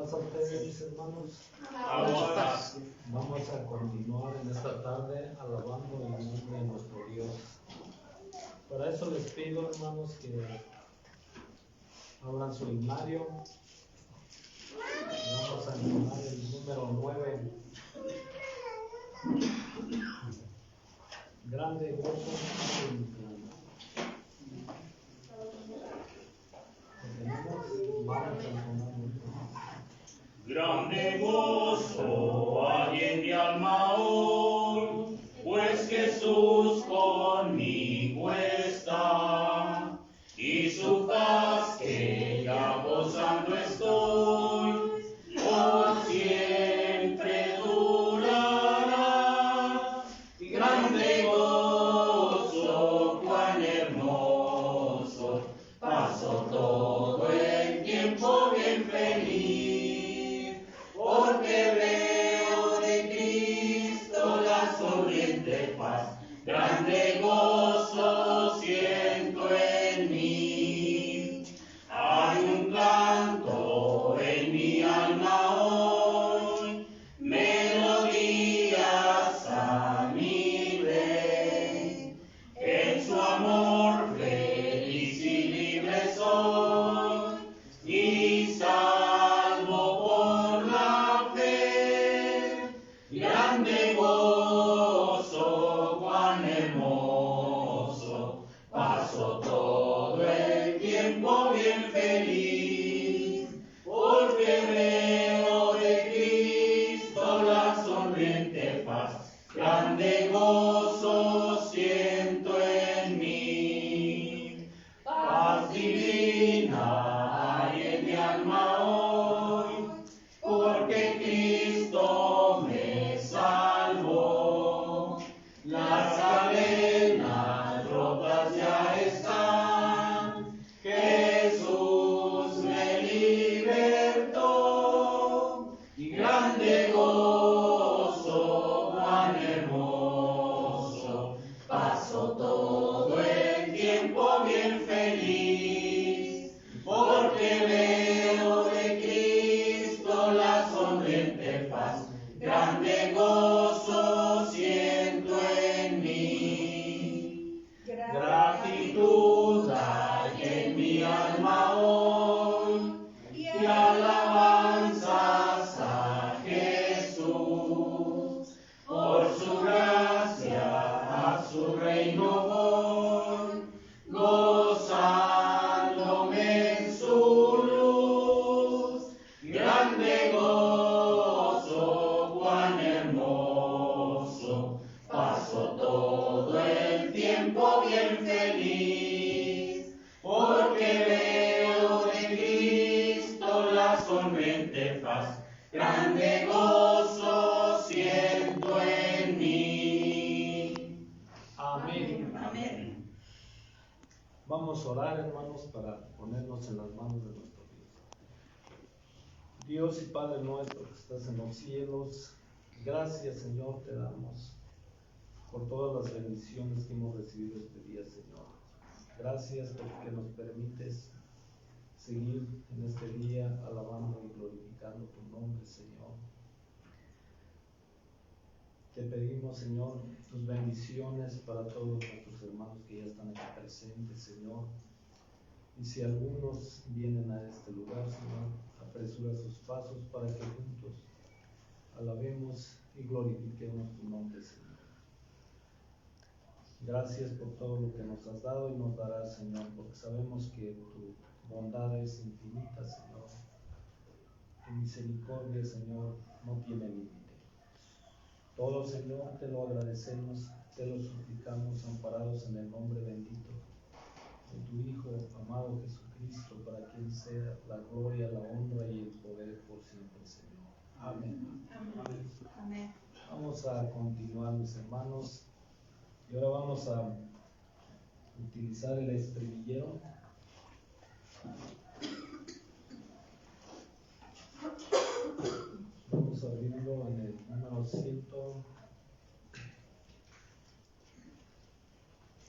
Paz a ustedes, mis hermanos. Ahora. Vamos a continuar en esta tarde alabando el nombre de nuestro Dios. Para eso les pido, hermanos, que abran su himnario. Vamos a entonar el número 9. Grande gozo. Vamos a entonar. Grande gozo hay en mi alma hoy, pues Jesús conmigo está, y su paz que ya gozando estoy, por siempre durará. Grande gozo, cuán hermoso, paso todo el tiempo bien feliz, porque veo de Cristo la sonriente paz. Grande gozo siento en mí. Hay un canto en mi alma hoy, melodías a mi Rey. En su amor feliz y libre soy, y salvo por la fe. Grande gozo, cuán hermoso, paso todo el tiempo bien feliz, porque veo de Cristo la sonriente paz. Grande gozo siento en mí. Paz divina hay en mi alma hoy, porque Cristo me salvó. Las cadenas rotas ya están, Jesús me libertó. Y grande gozo, cuán hermoso, paso todo el tiempo bien feliz, porque veo de Cristo la sonriente paz. Grande gozo siento en mí. Gratitud hay en mi alma hoy, y alabanzas a Jesús. Por su gracia a su reino voy, gozándome en su luz. Grande gozo, cuán hermoso, paso todo el tiempo bien feliz, porque veo de Cristo la sonriente paz. Grande gozo siento en mí. Amén. Amén. Vamos a orar, hermanos, para ponernos en las manos de nuestro Dios. Dios y Padre nuestro que estás en los cielos, gracias, Señor, te damos por todas las bendiciones que hemos recibido este día, Señor. Gracias porque nos permites seguir en este día alabando y glorificando tu nombre, Señor. Te pedimos, Señor, tus bendiciones para todos nuestros hermanos que ya están aquí presentes, Señor. Y si algunos vienen a este lugar, Señor, apresura sus pasos para que juntos alabemos y glorifiquemos tu nombre, Señor. Gracias por todo lo que nos has dado y nos darás, Señor, porque sabemos que tu bondad es infinita, Señor. Tu misericordia, Señor, no tiene límite. Todo, Señor, te lo agradecemos, te lo suplicamos, amparados en el nombre bendito de tu Hijo amado Jesucristo, para quien sea la gloria, la honra y el poder por siempre, Señor. Amén. Amén. Amén. Vamos a continuar, mis hermanos, y ahora vamos a utilizar el estribillero. Vamos a abrirlo en el número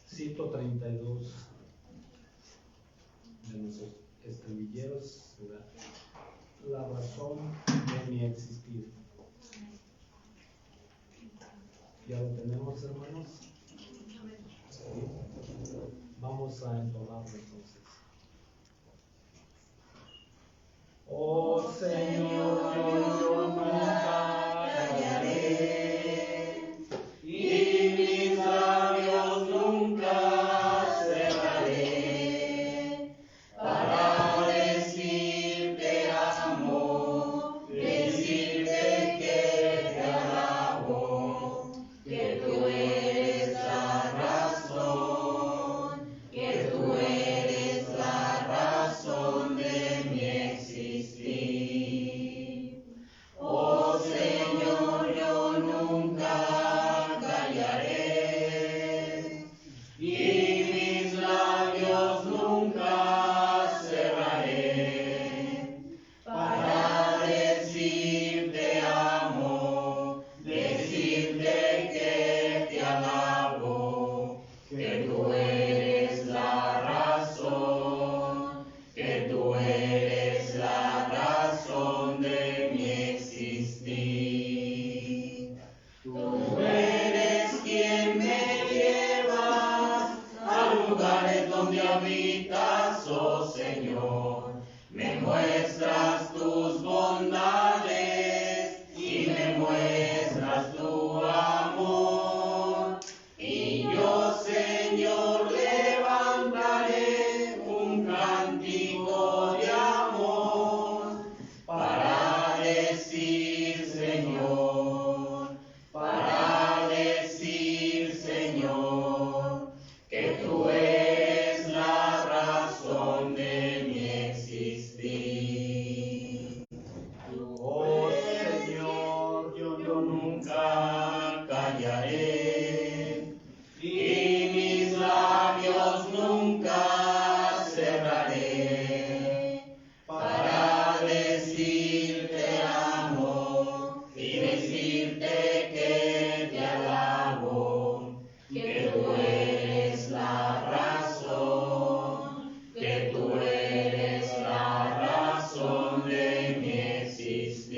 132 de nuestros estribilleros. La razón razón de mi existir. ¿Ya lo tenemos, hermanos? Sí. Vamos a entonarlo entonces. Oh Señor, yo nunca callaré y mis labios nunca cerraré para decirte amo, decirte que te alabo, que tú eres la razón, que tú eres la razón de mi existir. Oh Señor, yo nunca callaré y mis labios nunca cerraré para decirte amo, decirte que te alabo, que tú eres la razón, que tú eres la razón de mi existir. Tú eres quien me llevas a lugares donde habitas, oh Señor. Me muestras tus bondades y me muestras tu amor. Y yo, Señor, levantaré un cántico de amor para decir, Señor, que tú eres la razón de mi existir. Oh Señor, yo nunca callaré y mis labios nunca cerraré para decirte amo y decirte que te alabo, que tú eres la razón, que tú eres la razón de mi existir.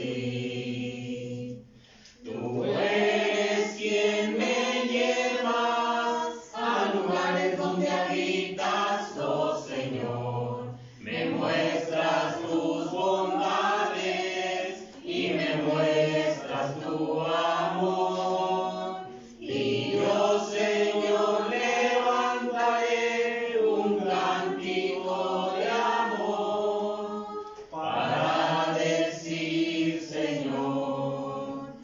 Tú eres quien me llevas a lugares donde habitas, oh Señor. Me muestras tus bondades y me muestras tu amor. Y yo, Señor, levantaré un cántico de amor para decir, Señor,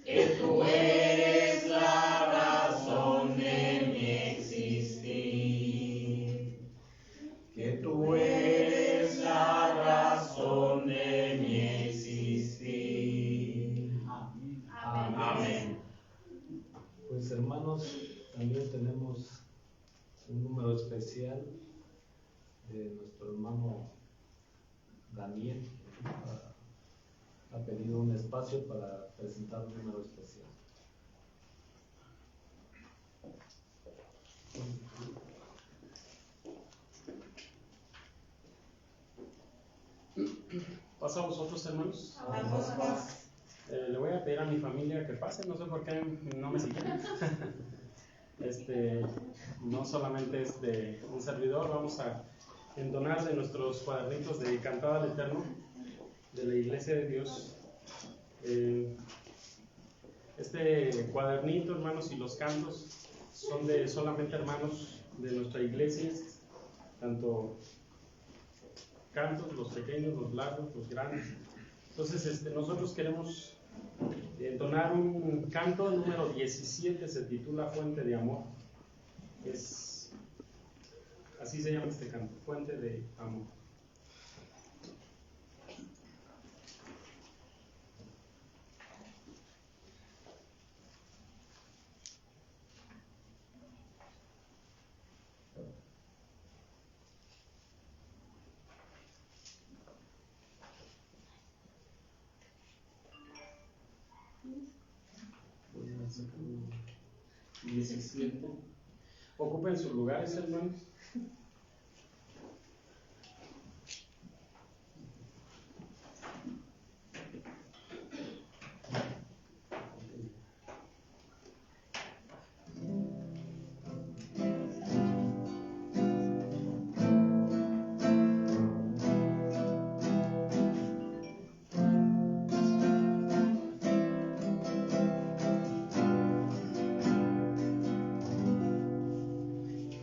que tú eres la razón de mi existir. Que tú eres la razón de mi existir. Amén. Pues hermanos, también tenemos un número especial de nuestro hermano Daniel. Ha pedido un espacio para presentar un número especial. ¿Pasa a vosotros, hermanos? Le voy a pedir a mi familia que pase, no sé por qué no me siguen. No solamente es de un servidor, vamos a entonar de nuestros cuadernitos de Cantada al Eterno de la Iglesia de Dios. Este cuadernito, hermanos, y los cantos son de solamente hermanos de nuestra iglesia, tanto cantos, los pequeños, los largos, los grandes. Entonces, nosotros queremos entonar un canto número 17, se titula Fuente de Amor. Así se llama este canto, Fuente de Amor. Voy a sacar 17. Ocupen sus lugares, hermanos.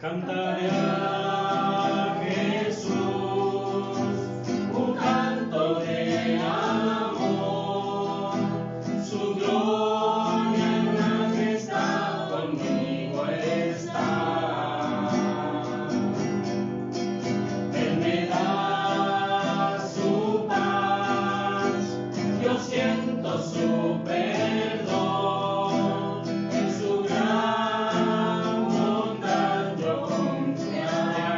Cantaré a Jesús un canto de amor, su gloria y majestad conmigo está. Él me da su paz, yo siento su perdón, en su gran bondad yo confiaré.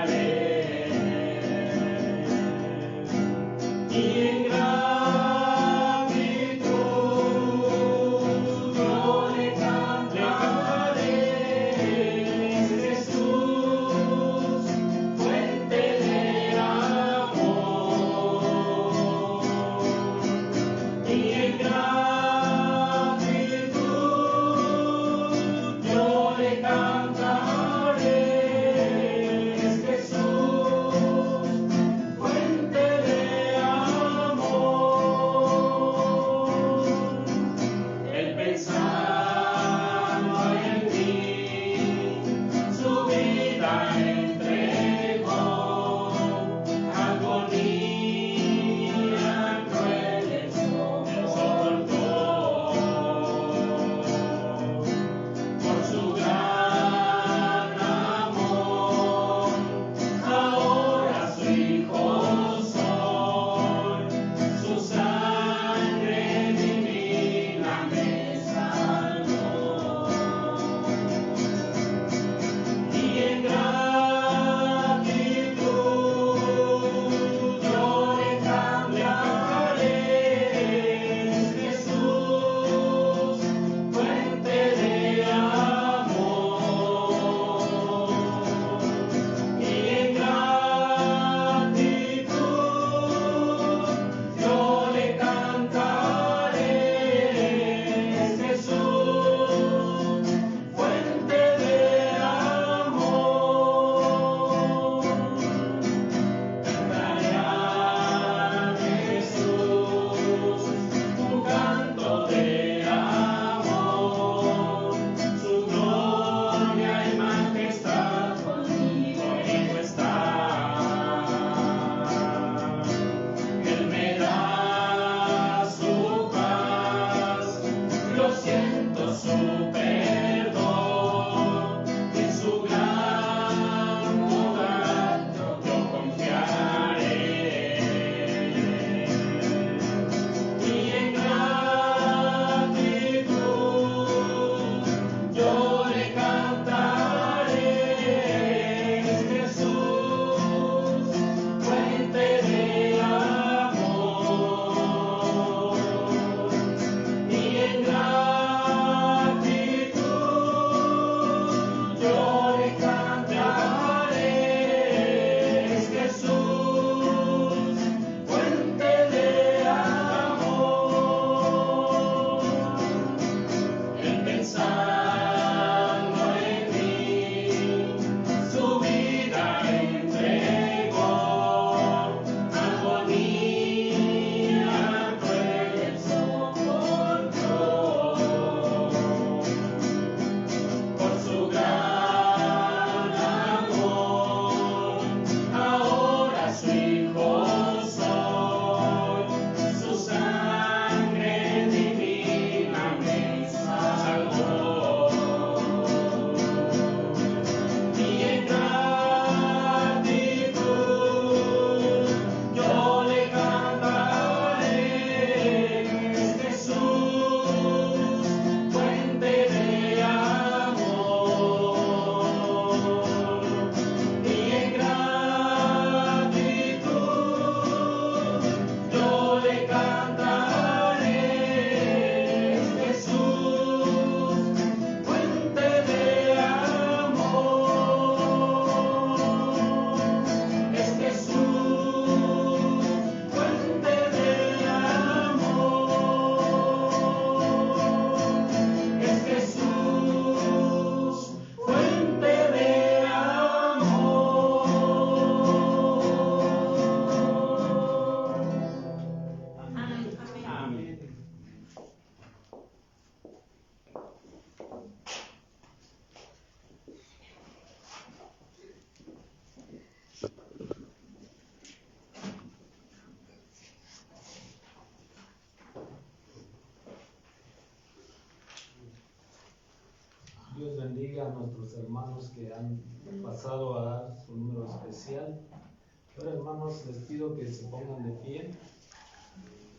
bendiga a nuestros hermanos que han pasado a dar su número especial. Ahora, hermanos, les pido que se pongan de pie.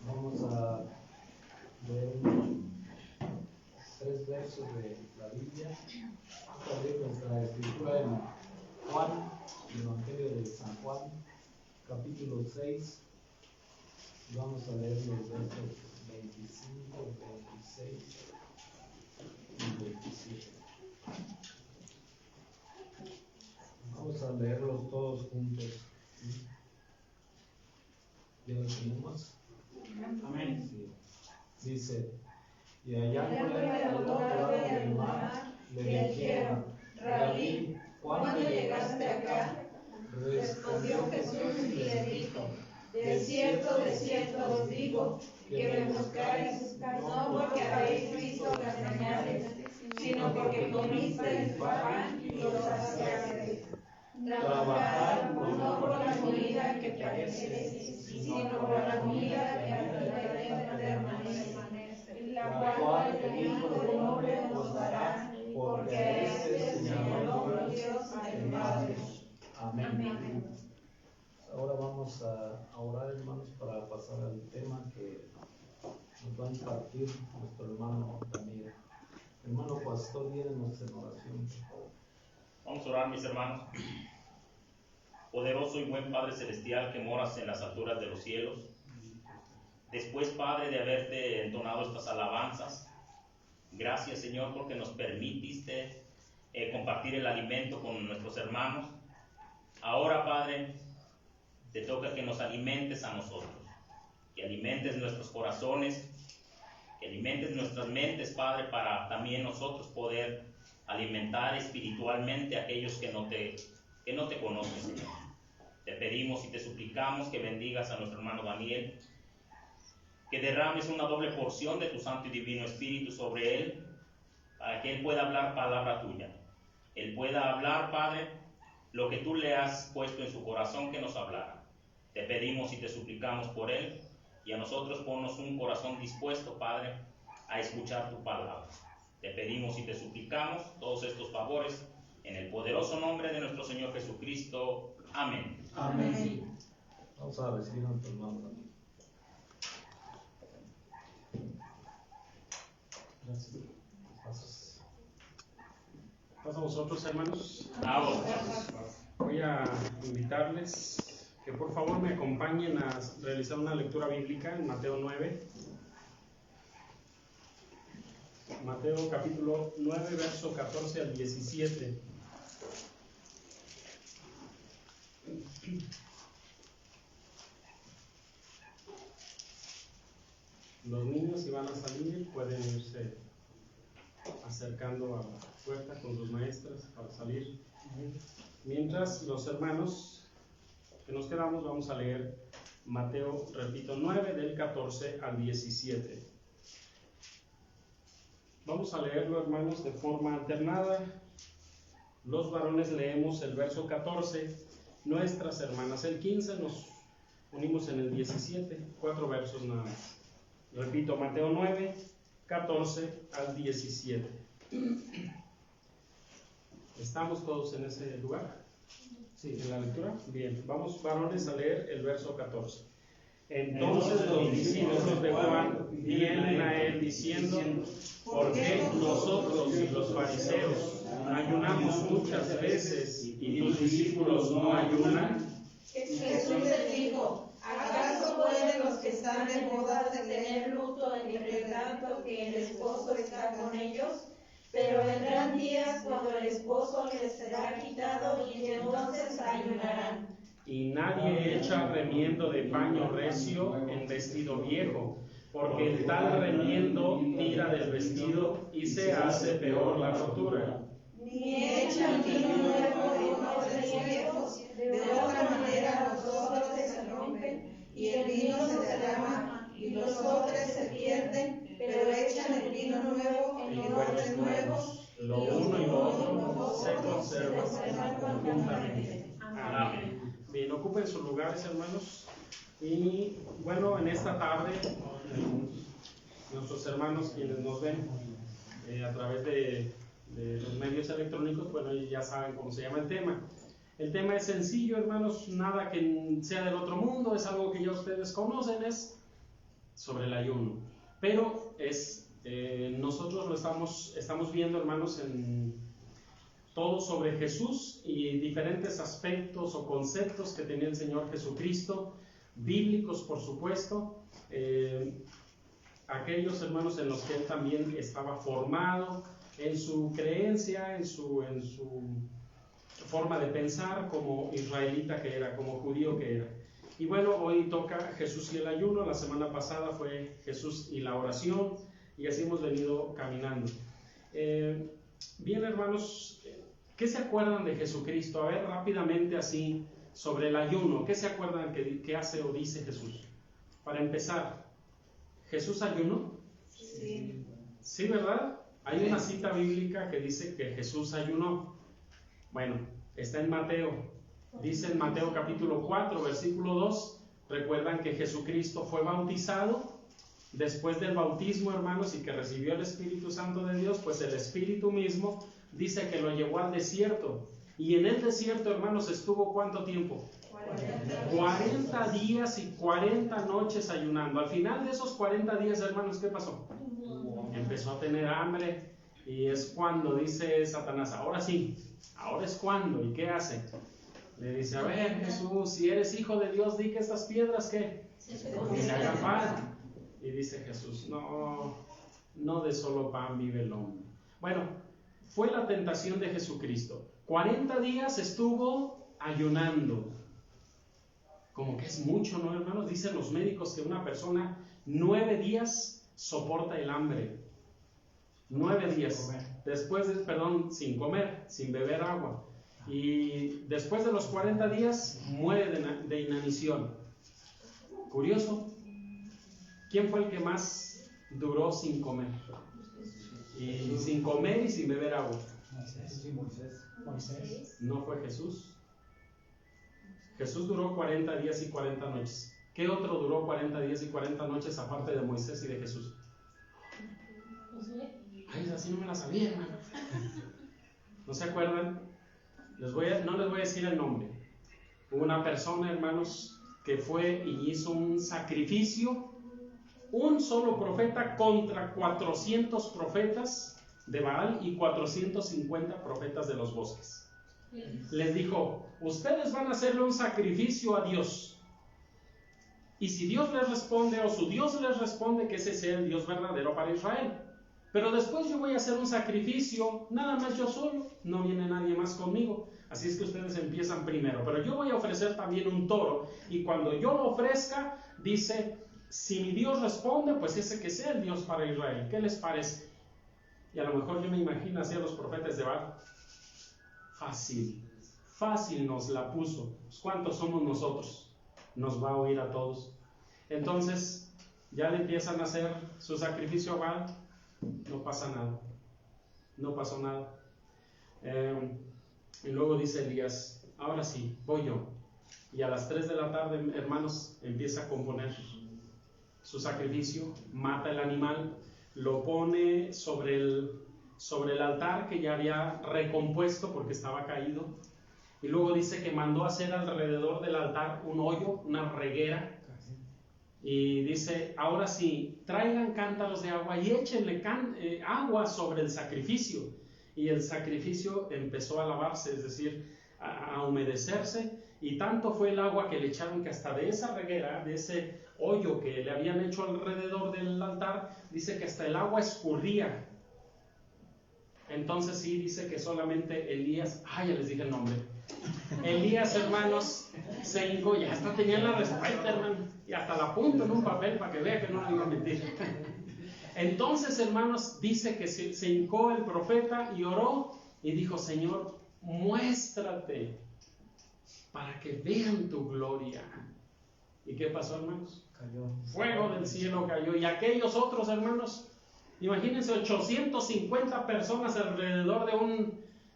Vamos a leer 3 versos de la Biblia. Vamos a leer nuestra escritura en Juan, el Evangelio de San Juan, capítulo 6. Y vamos a leer los versos 25, 26 y 27. Vamos a leerlos todos juntos. ¿Ya lo tenemos? Amén. Sí. Dice: y hallándole al otro lado del mar, le dijeron: Rabí, ¿cuándo llegaste acá? Respondió Jesús y les dijo: de cierto os digo, que me buscáis, no porque habéis visto las señales, sino porque comisteis pan y os saciasteis. Trabajad no por la comida que perece, sino por la comida que eternamente permanece, la cual el Hijo del Hombre os dará, porque a este señaló Dios del Padre. Amén. Ahora vamos a orar, hermanos, para pasar al tema que nos va a impartir nuestro hermano Daniel. Hermano pastor, guíenos en oración, por favor. Vamos a orar, mis hermanos. Poderoso y buen Padre Celestial que moras en las alturas de los cielos, después, Padre, de haberte entonado estas alabanzas, gracias, Señor, porque nos permitiste compartir el alimento con nuestros hermanos. Ahora, Padre, te toca que nos alimentes a nosotros, que alimentes nuestros corazones, que alimentes nuestras mentes, Padre, para también nosotros poder alimentar espiritualmente a aquellos que no te conocen, Señor. Te pedimos y te suplicamos que bendigas a nuestro hermano Daniel, que derrames una doble porción de tu Santo y Divino Espíritu sobre él, para que él pueda hablar palabra tuya. Él pueda hablar, Padre, lo que tú le has puesto en su corazón que nos hablara. Te pedimos y te suplicamos por él, y a nosotros ponnos un corazón dispuesto, Padre, a escuchar tu palabra. Te pedimos y te suplicamos todos estos favores en el poderoso nombre de nuestro Señor Jesucristo. Amén. Amén. Vamos a recibir a nuestro hermano Daniel. Gracias. Pasa a vosotros, hermanos. A vosotros. Voy a invitarles que por favor me acompañen a realizar una lectura bíblica en Mateo 9. Mateo capítulo 9, verso 14 al 17. Los niños, si van a salir, pueden irse acercando a la puerta con sus maestras para salir. Mientras, los hermanos que nos quedamos, vamos a leer Mateo, repito, 9 del 14 al 17. Vamos a leerlo, hermanos, de forma alternada. Los varones leemos el verso 14, nuestras hermanas el 15, nos unimos en el 17, 4 versos nada más. Repito, Mateo 9, 14 al 17. ¿Estamos todos en ese lugar? Sí, en la lectura. Bien, vamos, varones, a leer el verso 14. Entonces los discípulos de Juan vienen a él diciendo: ¿por qué nosotros y los fariseos ayunamos muchas veces y tus discípulos no ayunan? Jesús les dijo: ¿acaso pueden los que están de bodas tener luto entre tanto que el esposo está con ellos? Pero vendrán días cuando el esposo les será quitado y entonces ayunarán. Y nadie echa remiendo de paño recio en vestido viejo, porque el tal remiendo tira del vestido y se hace peor la rotura. Ni echan vino nuevo en odres viejos, de otra manera los odres se rompen y el vino se derrama y los odres se pierden, pero echan el vino nuevo en odres nuevos, Lo uno y lo otro se conservan conjuntamente. Amén. Bien, ocupen sus lugares, hermanos. Y bueno, en esta tarde, nuestros hermanos quienes nos ven a través de de los medios electrónicos, bueno, ellos ya saben cómo se llama el tema. El tema es sencillo, hermanos, nada que sea del otro mundo, es algo que ya ustedes conocen, es sobre el ayuno. Pero nosotros lo estamos viendo, hermanos, en todo sobre Jesús y diferentes aspectos o conceptos que tenía el Señor Jesucristo, bíblicos por supuesto, aquellos hermanos en los que Él también estaba formado, en su creencia, en su forma de pensar como israelita que era, como judío que era. Y bueno, hoy toca Jesús y el ayuno, la semana pasada fue Jesús y la oración, y así hemos venido caminando. Bien, hermanos, ¿qué se acuerdan de Jesucristo? A ver, rápidamente así, sobre el ayuno, ¿qué se acuerdan que hace o dice Jesús? Para empezar, ¿Jesús ayunó? Sí. Sí, ¿verdad? Hay una cita bíblica que dice que Jesús ayunó. Bueno, está en Mateo. Dice en Mateo capítulo 4, versículo 2, recuerdan que Jesucristo fue bautizado. Después del bautismo, hermanos, y que recibió el Espíritu Santo de Dios, pues el Espíritu mismo dice que lo llevó al desierto. Y en el desierto, hermanos, estuvo ¿cuánto tiempo? 40 días y 40 noches ayunando. Al final de esos 40 días, hermanos, ¿qué pasó? Empezó a tener hambre, y es cuando dice Satanás, ahora sí, ahora es cuando. ¿Y qué hace? Le dice, a ver, Jesús, si eres hijo de Dios, di que estas piedras, ¿qué? Se hagan pan. Y dice Jesús, no de solo pan vive el hombre. Bueno, fue la tentación de Jesucristo. 40 días estuvo ayunando. Como que es mucho, ¿no, hermanos? Dicen los médicos que una persona 9 días soporta el hambre. 9 días. Después sin comer, sin beber agua. Y después de los 40 días muere de inanición. Curioso. ¿Quién fue el que más duró sin comer? Y sin comer y sin beber agua. Moisés. No fue Jesús. Jesús duró 40 días y 40 noches. ¿Qué otro duró 40 días y 40 noches aparte de Moisés y de Jesús? Ay, así no me la sabía, hermano. ¿No se acuerdan? No les voy a decir el nombre. Hubo una persona, hermanos, que fue y hizo un sacrificio, un solo profeta contra 400 profetas de Baal y 450 profetas de los bosques. Les dijo, ustedes van a hacerle un sacrificio a Dios, y si Dios les responde, o su Dios les responde, que ese sea el Dios verdadero para Israel. Pero después yo voy a hacer un sacrificio, nada más yo solo, no viene nadie más conmigo. Así es que ustedes empiezan primero, pero yo voy a ofrecer también un toro, y cuando yo lo ofrezca, dice, si mi Dios responde, pues ese que sea el Dios para Israel. ¿Qué les parece? Y a lo mejor yo me imagino así a los profetas de Baal. Fácil nos la puso. ¿Cuántos somos nosotros? Nos va a oír a todos. Entonces, ya le empiezan a hacer su sacrificio a Baal. No pasa nada. No pasó nada. Y luego dice Elías, ahora sí, voy yo. Y a las 3 de la tarde, hermanos, empieza a componer su sacrificio, mata el animal, lo pone sobre el altar que ya había recompuesto porque estaba caído, y luego dice que mandó hacer alrededor del altar un hoyo, una reguera, y dice, ahora sí, traigan cántaros de agua y échenle agua sobre el sacrificio, y el sacrificio empezó a lavarse, es decir, a humedecerse, y tanto fue el agua que le echaron que hasta de esa reguera, de ese hoyo que le habían hecho alrededor del altar, dice que hasta el agua escurría. Entonces sí, dice que solamente Elías, ya les dije el nombre, Elías, hermanos, se hincó, ya hasta tenían la respuesta, hermano, y hasta la apunto en un papel para que vea que no le iba a mentir. Entonces, hermanos, dice que se hincó el profeta y oró y dijo, Señor, muéstrate para que vean tu gloria. ¿Y qué pasó, hermanos? Cayó. Fuego del cielo cayó. Y aquellos otros, hermanos, imagínense 850 personas alrededor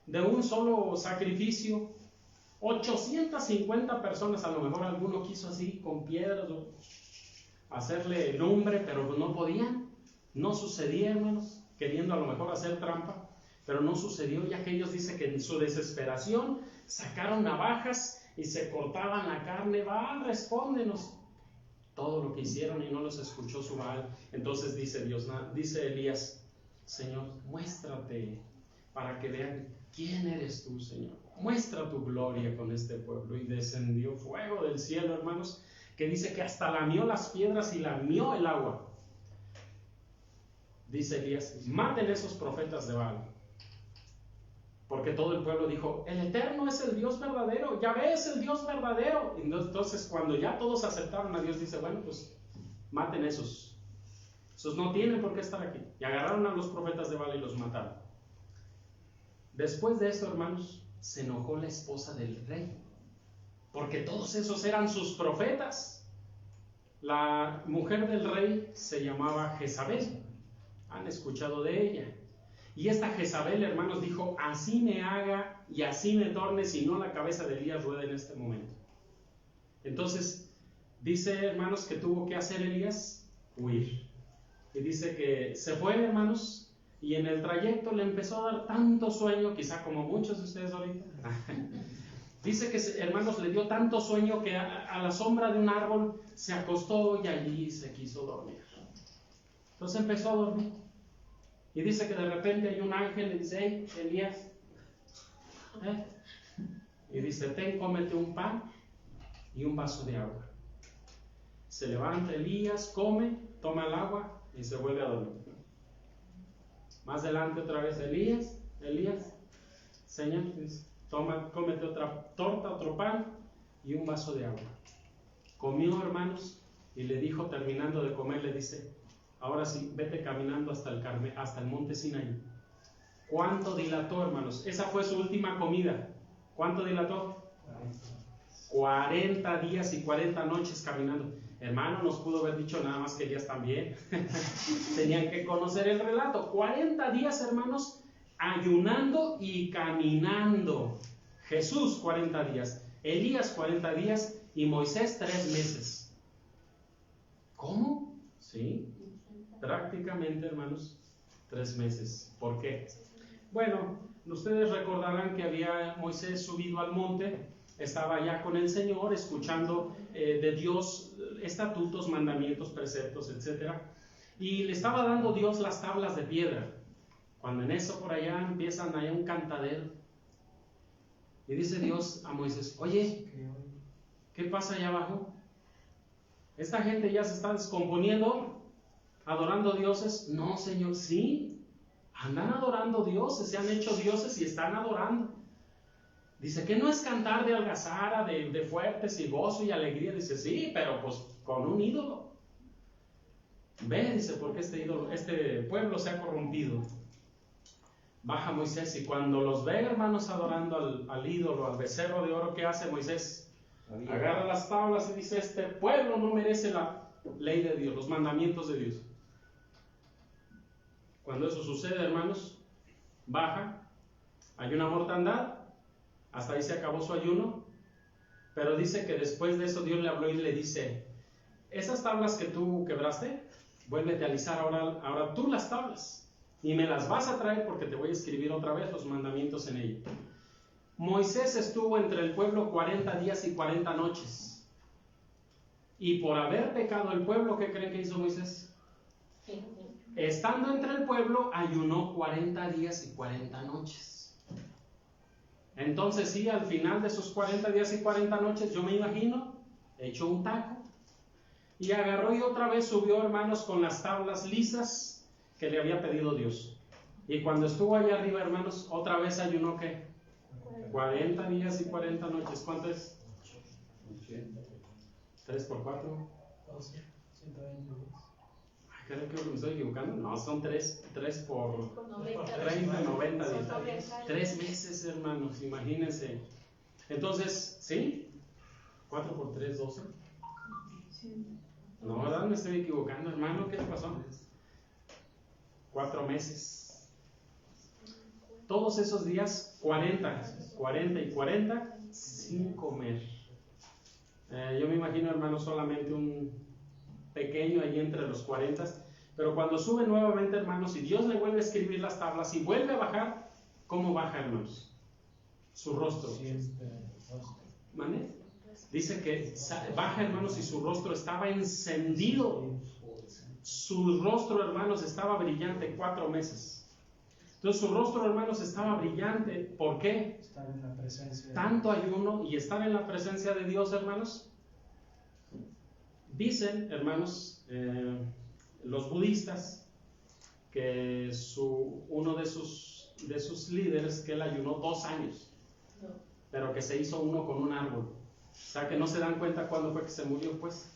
de un solo sacrificio. 850 personas, a lo mejor alguno quiso así con piedras hacerle lumbre, pero no podían. No sucedía, hermanos, queriendo a lo mejor hacer trampa. Pero no sucedió, ya que ellos dicen que en su desesperación sacaron navajas y se cortaban la carne. Baal, respóndenos. Todo lo que hicieron y no los escuchó su Baal. Entonces dice Elías, Señor, muéstrate para que vean quién eres tú, Señor. Muestra tu gloria con este pueblo. Y descendió fuego del cielo, hermanos, que dice que hasta lamió las piedras y lamió el agua. Dice Elías, maten esos profetas de Baal. Porque todo el pueblo dijo, el Eterno es el Dios verdadero, Yahvé es el Dios verdadero. Y entonces cuando ya todos aceptaron a Dios, dice, bueno, pues maten esos. Esos no tienen por qué estar aquí. Y agarraron a los profetas de Baal y los mataron. Después de esto, hermanos, se enojó la esposa del rey. Porque todos esos eran sus profetas. La mujer del rey se llamaba Jezabel. Han escuchado de ella. Y esta Jezabel, hermanos, dijo, así me haga y así me torne, si no la cabeza de Elías rueda en este momento. Entonces, dice, hermanos, que tuvo que hacer Elías huir. Y dice que se fue, hermanos, y en el trayecto le empezó a dar tanto sueño, quizá como muchos de ustedes ahorita. Dice que, hermanos, le dio tanto sueño que a la sombra de un árbol se acostó y allí se quiso dormir. Entonces empezó a dormir. Y dice que de repente hay un ángel, le dice, hey, Elías, y dice, ten, cómete un pan y un vaso de agua. Se levanta Elías, come, toma el agua y se vuelve a dormir. Más adelante otra vez Elías, Señor, dice, toma, cómete otra torta, otro pan y un vaso de agua. Comió, hermanos, y le dijo, terminando de comer, le dice, ahora sí, vete caminando hasta el monte Sinaí. ¿Cuánto dilató, hermanos? Esa fue su última comida. ¿Cuánto dilató? 40 días y 40 noches caminando. Hermano, nos pudo haber dicho nada más que ellas también. Tenían que conocer el relato. 40 días, hermanos, ayunando y caminando. Jesús 40 días, Elías 40 días y Moisés 3 meses. ¿Cómo? Sí. Prácticamente, hermanos, 3 meses. ¿Por qué? Bueno, ustedes recordarán que había Moisés subido al monte, estaba ya con el Señor, escuchando de Dios estatutos, mandamientos, preceptos, etc. Y le estaba dando Dios las tablas de piedra. Cuando en eso por allá empiezan a un cantadero. Y dice Dios a Moisés, oye, ¿qué pasa allá abajo? Esta gente ya se está descomponiendo, adorando dioses. No, Señor, sí, andan adorando dioses, se han hecho dioses y están adorando. Dice que no es cantar de algazara, de fuertes y gozo y alegría. Dice, sí, pero pues con un ídolo. Ve, dice, porque este pueblo se ha corrompido. Baja Moisés y cuando los ve, hermanos, adorando al ídolo, al becerro de oro, ¿qué hace Moisés? Agarra las tablas y dice, este pueblo no merece la ley de Dios, los mandamientos de Dios. Cuando eso sucede, hermanos, baja, hay una mortandad, hasta ahí se acabó su ayuno, pero dice que después de eso Dios le habló y le dice, esas tablas que tú quebraste, vuélvete a alisar ahora tú las tablas, y me las vas a traer porque te voy a escribir otra vez los mandamientos en ellas. Moisés estuvo entre el pueblo 40 días y 40 noches, y por haber pecado el pueblo, ¿qué creen que hizo Moisés? Estando entre el pueblo, ayunó 40 días y 40 noches. Entonces sí, al final de esos 40 días y 40 noches, yo me imagino, echó un taco y agarró y otra vez subió, hermanos, con las tablas lisas que le había pedido Dios. Y cuando estuvo allá arriba, hermanos, otra vez ayunó, ¿qué? 40 días y 40 noches. ¿Cuánto es? 3 por 4. 120. Creo que me estoy equivocando. No, son 3 por 30, 90 días. 3 meses, hermanos, imagínense. Entonces, ¿sí? 4 por 3, 12. No, ¿verdad? Me estoy equivocando, hermano. ¿Qué le pasó? 4 meses. Todos esos días, 40 y 40, sin comer. Yo me imagino, hermano, solamente un pequeño allí entre los 40, pero cuando sube nuevamente, hermanos, y Dios le vuelve a escribir las tablas y vuelve a bajar, ¿cómo baja, hermanos? Su rostro. ¿Vale? Dice que baja, hermanos, y su rostro estaba encendido. Su rostro, hermanos, estaba brillante 4 meses. Entonces su rostro, hermanos, estaba brillante. ¿Por qué? Estar en la presencia. Tanto ayuno y estar en la presencia de Dios, hermanos. Dicen, hermanos, los budistas, que uno de sus líderes, que él ayunó 2 años, pero que se hizo uno con un árbol. O sea, que no se dan cuenta cuándo fue que se murió, pues.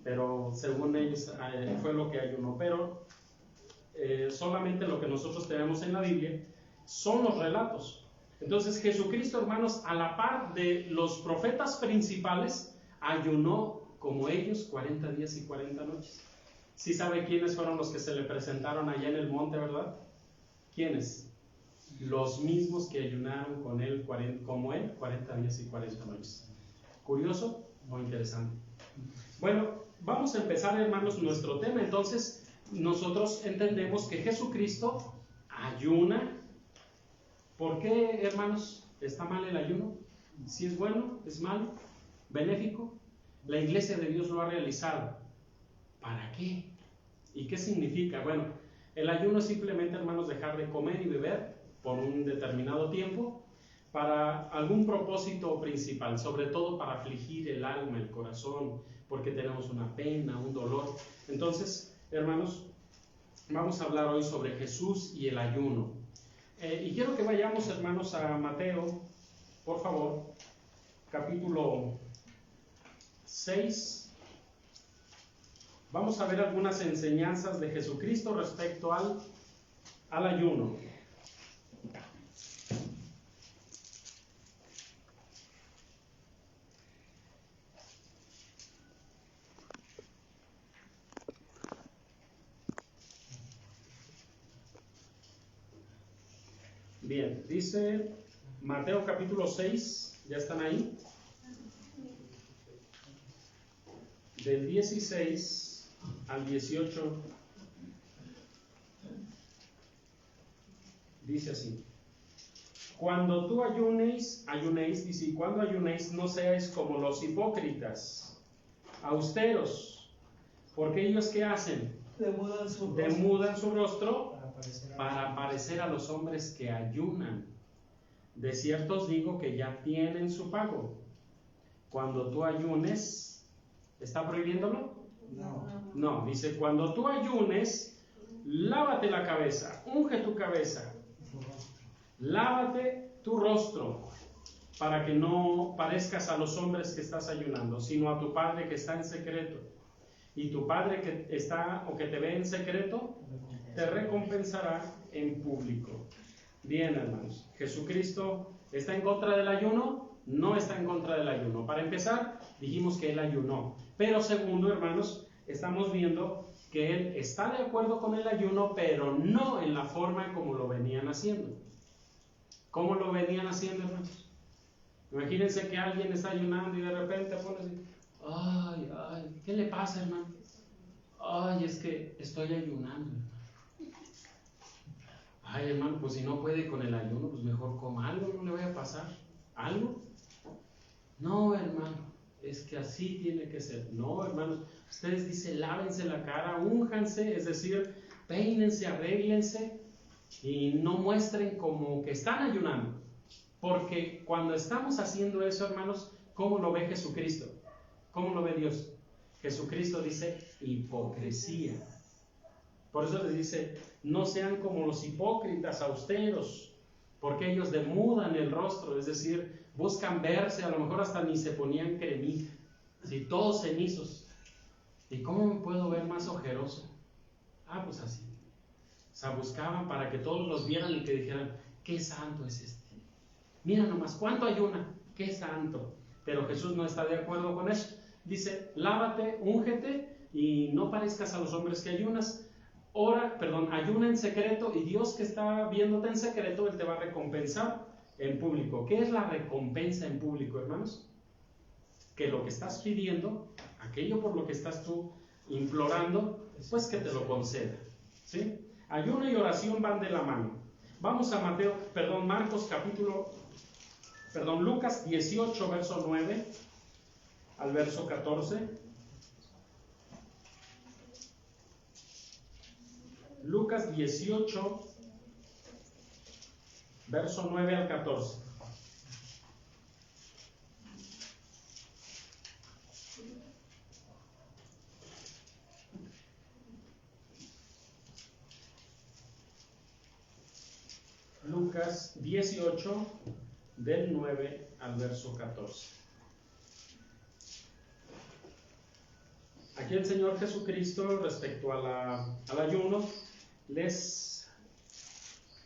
Pero según ellos fue lo que ayunó. Pero solamente lo que nosotros tenemos en la Biblia son los relatos. Entonces Jesucristo, hermanos, a la par de los profetas principales, ayunó como ellos 40 días y 40 noches. ¿Sí sabe quiénes fueron los que se le presentaron allá en el monte, verdad? ¿Quiénes? Los mismos que ayunaron con él, como él, 40 días y 40 noches. ¿Curioso o interesante? Bueno, vamos a empezar, hermanos, nuestro tema. Entonces, nosotros entendemos que Jesucristo ayuna. ¿Por qué, hermanos, está mal el ayuno? ¿Si es bueno? ¿Es malo? ¿Benéfico? La iglesia de Dios lo ha realizado. ¿Para qué? ¿Y qué significa? Bueno, el ayuno es simplemente, hermanos, dejar de comer y beber por un determinado tiempo para algún propósito principal, sobre todo para afligir el alma, el corazón, porque tenemos una pena, un dolor. Entonces, hermanos, vamos a hablar hoy sobre Jesús y el ayuno. Y quiero que vayamos, hermanos, a Mateo, por favor, capítulo 6. Vamos a ver algunas enseñanzas de Jesucristo respecto al ayuno. Bien, dice Mateo capítulo 6, ¿ya están ahí? Del 16 al 18, dice así: cuando tú ayunéis, dice, y cuando ayunéis no seáis como los hipócritas, austeros, porque ellos ¿qué hacen? Demudan su rostro para parecer a los hombres que ayunan. De cierto os digo que ya tienen su pago. Cuando tú ayunes, ¿está prohibiéndolo? No, dice, cuando tú ayunes, lávate la cabeza, unge tu cabeza, lávate tu rostro, para que no parezcas a los hombres que estás ayunando, sino a tu Padre que está en secreto. Y tu Padre que está o que te ve en secreto, te recompensará en público. Bien, hermanos, ¿Jesucristo está en contra del ayuno? No está en contra del ayuno. Para empezar, dijimos que Él ayunó. Pero segundo, hermanos, estamos viendo que Él está de acuerdo con el ayuno, pero no en la forma como lo venían haciendo. ¿Cómo lo venían haciendo, hermanos? Imagínense que alguien está ayunando y de repente pone así: ay, ¿qué le pasa, hermano? Ay, es que estoy ayunando, hermano. Ay, hermano, pues si no puede con el ayuno, pues mejor coma algo, no le vaya a pasar algo. No, hermano, es que así tiene que ser. No, hermanos, ustedes dicen, lávense la cara, únjanse, es decir, peínense, arréglense y no muestren como que están ayunando. Porque cuando estamos haciendo eso, hermanos, ¿cómo lo ve Jesucristo? ¿Cómo lo ve Dios? Jesucristo dice hipocresía. Por eso les dice, no sean como los hipócritas, austeros, porque ellos demudan el rostro, es decir, buscan verse, a lo mejor hasta ni se ponían cremita, así, todos cenizos. ¿Y cómo me puedo ver más ojeroso? Pues así. O sea, buscaban para que todos los vieran y que dijeran, qué santo es este. Mira nomás, ¿cuánto ayuna? Qué santo. Pero Jesús no está de acuerdo con eso. Dice, lávate, úngete y no parezcas a los hombres que ayunas. Ayuna en secreto, y Dios que está viéndote en secreto, Él te va a recompensar en público. ¿Qué es la recompensa en público, hermanos? Que lo que estás pidiendo, aquello por lo que estás tú implorando, pues que te lo conceda, ¿sí? Ayuno y oración van de la mano. Vamos a Lucas 18, verso 9 al verso 14. Lucas 18, verso 9 al 14. Lucas 18, del 9 al verso 14. Aquí el Señor Jesucristo, respecto al ayuno, les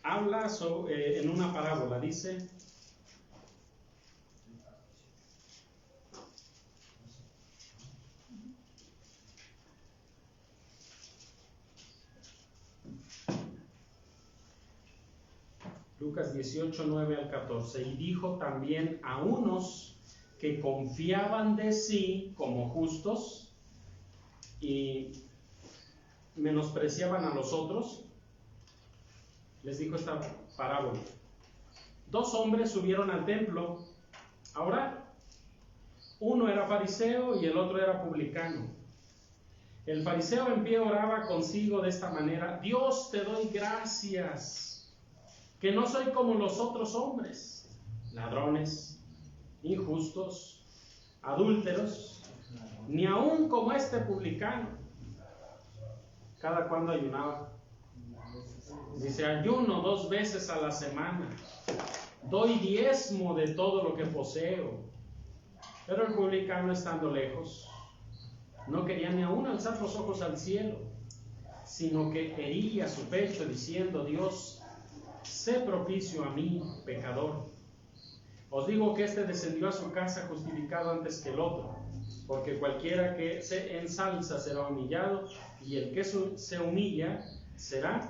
habla en una parábola. Dice: Lucas 18, 9 al 14. Y dijo también a unos que confiaban de sí como justos y menospreciaban a los otros, les dijo esta parábola: 2 hombres subieron al templo a orar. Uno era fariseo y el otro era publicano. El fariseo en pie oraba consigo de esta manera: Dios, te doy gracias, que no soy como los otros hombres, ladrones, injustos, adúlteros, ni aun como este publicano. ¿Cada cuándo ayunaba? Dice: ayuno 2 veces a la semana, doy diezmo de todo lo que poseo. Pero el publicano, estando lejos, no quería ni aun alzar los ojos al cielo, sino que hería su pecho diciendo: Dios, sé propicio a mí, pecador. Os digo que este descendió a su casa justificado antes que el otro, porque cualquiera que se ensalza será humillado, y el que se humilla será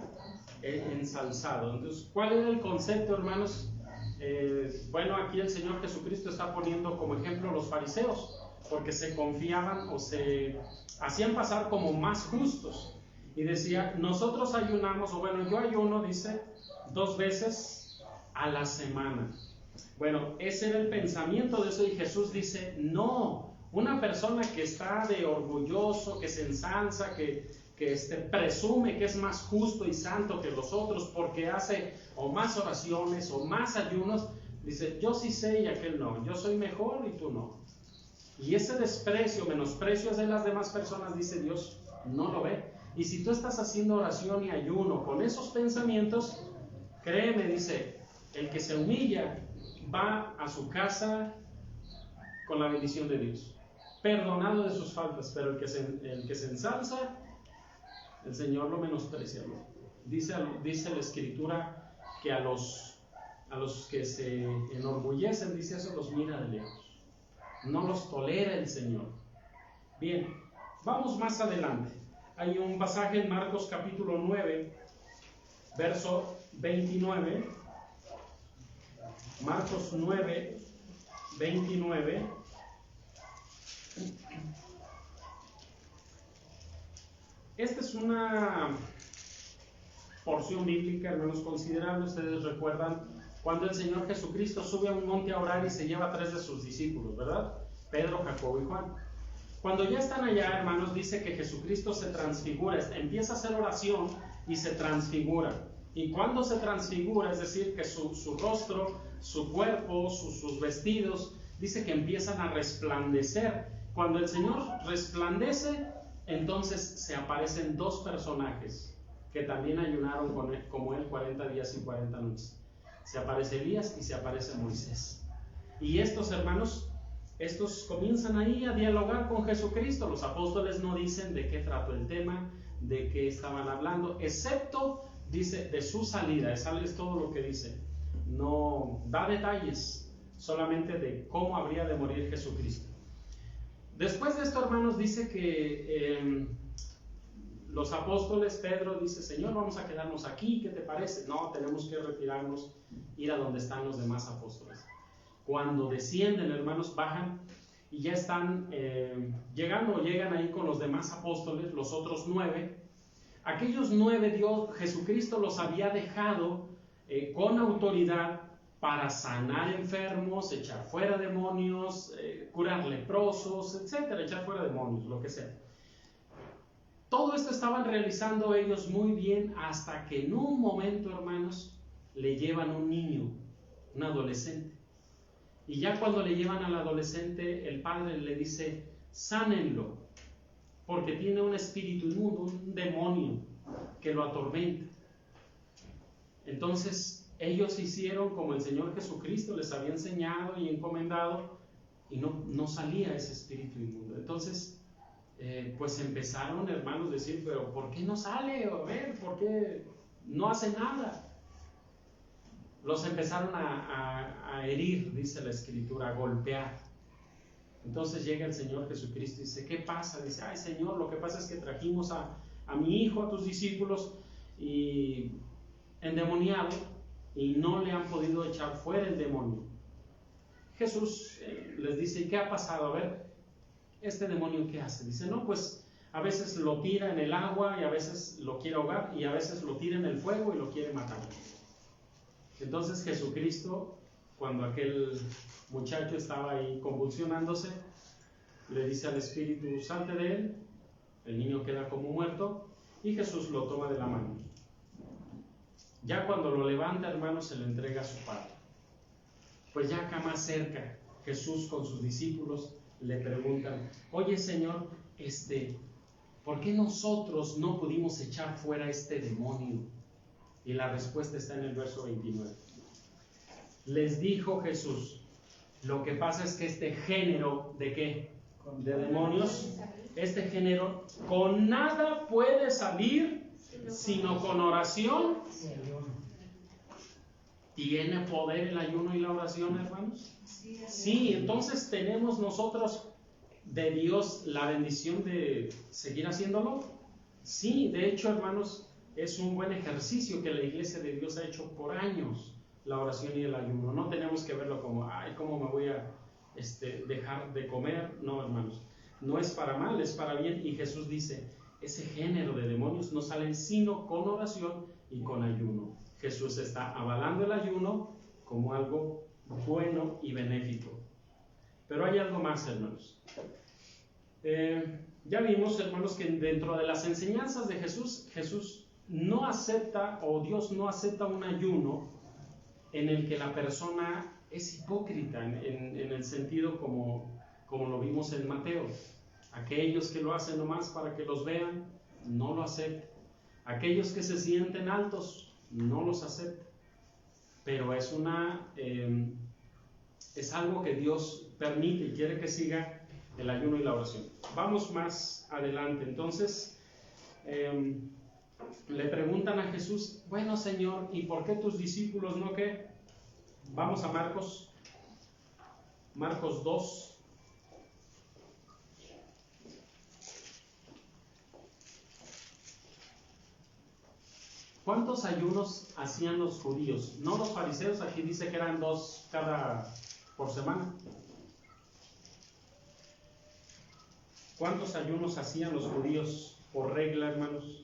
ensalzado. Entonces, ¿cuál era el concepto, hermanos? Bueno, aquí el Señor Jesucristo está poniendo como ejemplo los fariseos, porque se confiaban o se hacían pasar como más justos, y decía: nosotros ayunamos, o bueno, yo ayuno, dice, 2 veces a la semana. Bueno, ese era el pensamiento de eso, y Jesús dice: no, una persona que está de orgulloso, que se ensalza, que presume que es más justo y santo que los otros porque hace o más oraciones o más ayunos, dice: yo sí sé y aquel no, yo soy mejor y tú no. Y ese desprecio, menosprecio de las demás personas, dice Dios, no lo ve. Y si tú estás haciendo oración y ayuno con esos pensamientos, créeme, dice, el que se humilla va a su casa con la bendición de Dios, perdonado de sus faltas. Pero el que se ensalza, el Señor lo menosprecia. Dice la Escritura que a los que se enorgullecen, dice eso, los mira de lejos. No los tolera el Señor. Bien, vamos más adelante. Hay un pasaje en Marcos capítulo 9, verso 29. Marcos 9, 29. Esta es una porción bíblica, hermanos, considerable. Ustedes recuerdan cuando el Señor Jesucristo sube a un monte a orar y se lleva a 3 de sus discípulos, ¿verdad? Pedro, Jacobo y Juan. Cuando ya están allá, hermanos, dice que Jesucristo se transfigura, empieza a hacer oración y se transfigura. Y cuando se transfigura, es decir, que su rostro, su cuerpo, sus vestidos, dice que empiezan a resplandecer. Cuando el Señor resplandece, entonces se aparecen 2 personajes que también ayunaron como él 40 días y 40 noches. Se aparece Elías y se aparece Moisés. Y estos hermanos, estos comienzan ahí a dialogar con Jesucristo. Los apóstoles no dicen de qué trató el tema, de qué estaban hablando, excepto, dice, de su salida. Es todo lo que dice. No da detalles, solamente de cómo habría de morir Jesucristo. Después de esto, hermanos, dice que los apóstoles, Pedro dice: Señor, vamos a quedarnos aquí, ¿qué te parece? No, tenemos que retirarnos, ir a donde están los demás apóstoles. Cuando descienden, hermanos, bajan y ya están llegan ahí con los demás apóstoles, los otros 9. Aquellos 9 Jesucristo los había dejado con autoridad para sanar enfermos, echar fuera demonios, curar leprosos, etcétera, echar fuera demonios, lo que sea. Todo esto estaban realizando ellos muy bien hasta que en un momento, hermanos, le llevan un niño, un adolescente. Y ya cuando le llevan al adolescente, el padre le dice, sánenlo, porque tiene un espíritu inmundo, un demonio que lo atormenta. Entonces ellos hicieron como el Señor Jesucristo les había enseñado y encomendado, y no salía ese espíritu inmundo. Entonces pues empezaron, hermanos, a decir, pero ¿por qué no sale? A ver, ¿por qué no hace nada? Los empezaron a herir, dice la Escritura, a golpear. Entonces llega el Señor Jesucristo y dice, ¿qué pasa? Dice, ay Señor, lo que pasa es que trajimos a mi hijo, a tus discípulos, y endemoniado, y no le han podido echar fuera el demonio. Jesús les dice, ¿qué ha pasado? A ver, ¿este demonio qué hace? Dice, no, pues a veces lo tira en el agua y a veces lo quiere ahogar y a veces lo tira en el fuego y lo quiere matar. Entonces Jesucristo, cuando aquel muchacho estaba ahí convulsionándose, le dice al espíritu, salte de él. El niño queda como muerto y Jesús lo toma de la mano. Ya cuando lo levanta, hermanos, se lo entrega a su padre. Pues ya acá más cerca, Jesús con sus discípulos le preguntan, oye Señor, ¿por qué nosotros no pudimos echar fuera este demonio? Y la respuesta está en el verso 29. Les dijo Jesús, lo que pasa es que este género, ¿de qué? De demonios, este género con nada puede salir sino con oración. ¿Tiene poder el ayuno y la oración, hermanos? Sí, entonces tenemos nosotros de Dios la bendición de seguir haciéndolo. Sí, de hecho, hermanos, es un buen ejercicio que la iglesia de Dios ha hecho por años, la oración y el ayuno. No tenemos que verlo como, ay, ¿cómo me voy a dejar de comer? No, hermanos, no es para mal, es para bien. Y Jesús dice, ese género de demonios no salen sino con oración y con ayuno. Jesús está avalando el ayuno como algo bueno y benéfico. Pero hay algo más, hermanos. Ya vimos, hermanos, que dentro de las enseñanzas de Jesús no acepta, o Dios no acepta un ayuno en el que la persona es hipócrita, en el sentido como lo vimos en Mateo. Aquellos que lo hacen nomás para que los vean, no lo acepta. Aquellos que se sienten altos, no los acepta. Pero es algo que Dios permite y quiere que siga el ayuno y la oración. Vamos más adelante. Entonces, le preguntan a Jesús, bueno Señor, ¿y por qué tus discípulos no qué? Vamos a Marcos 2. ¿Cuántos ayunos hacían los judíos? No los fariseos, aquí dice que eran 2 por semana. ¿Cuántos ayunos hacían los judíos por regla, hermanos?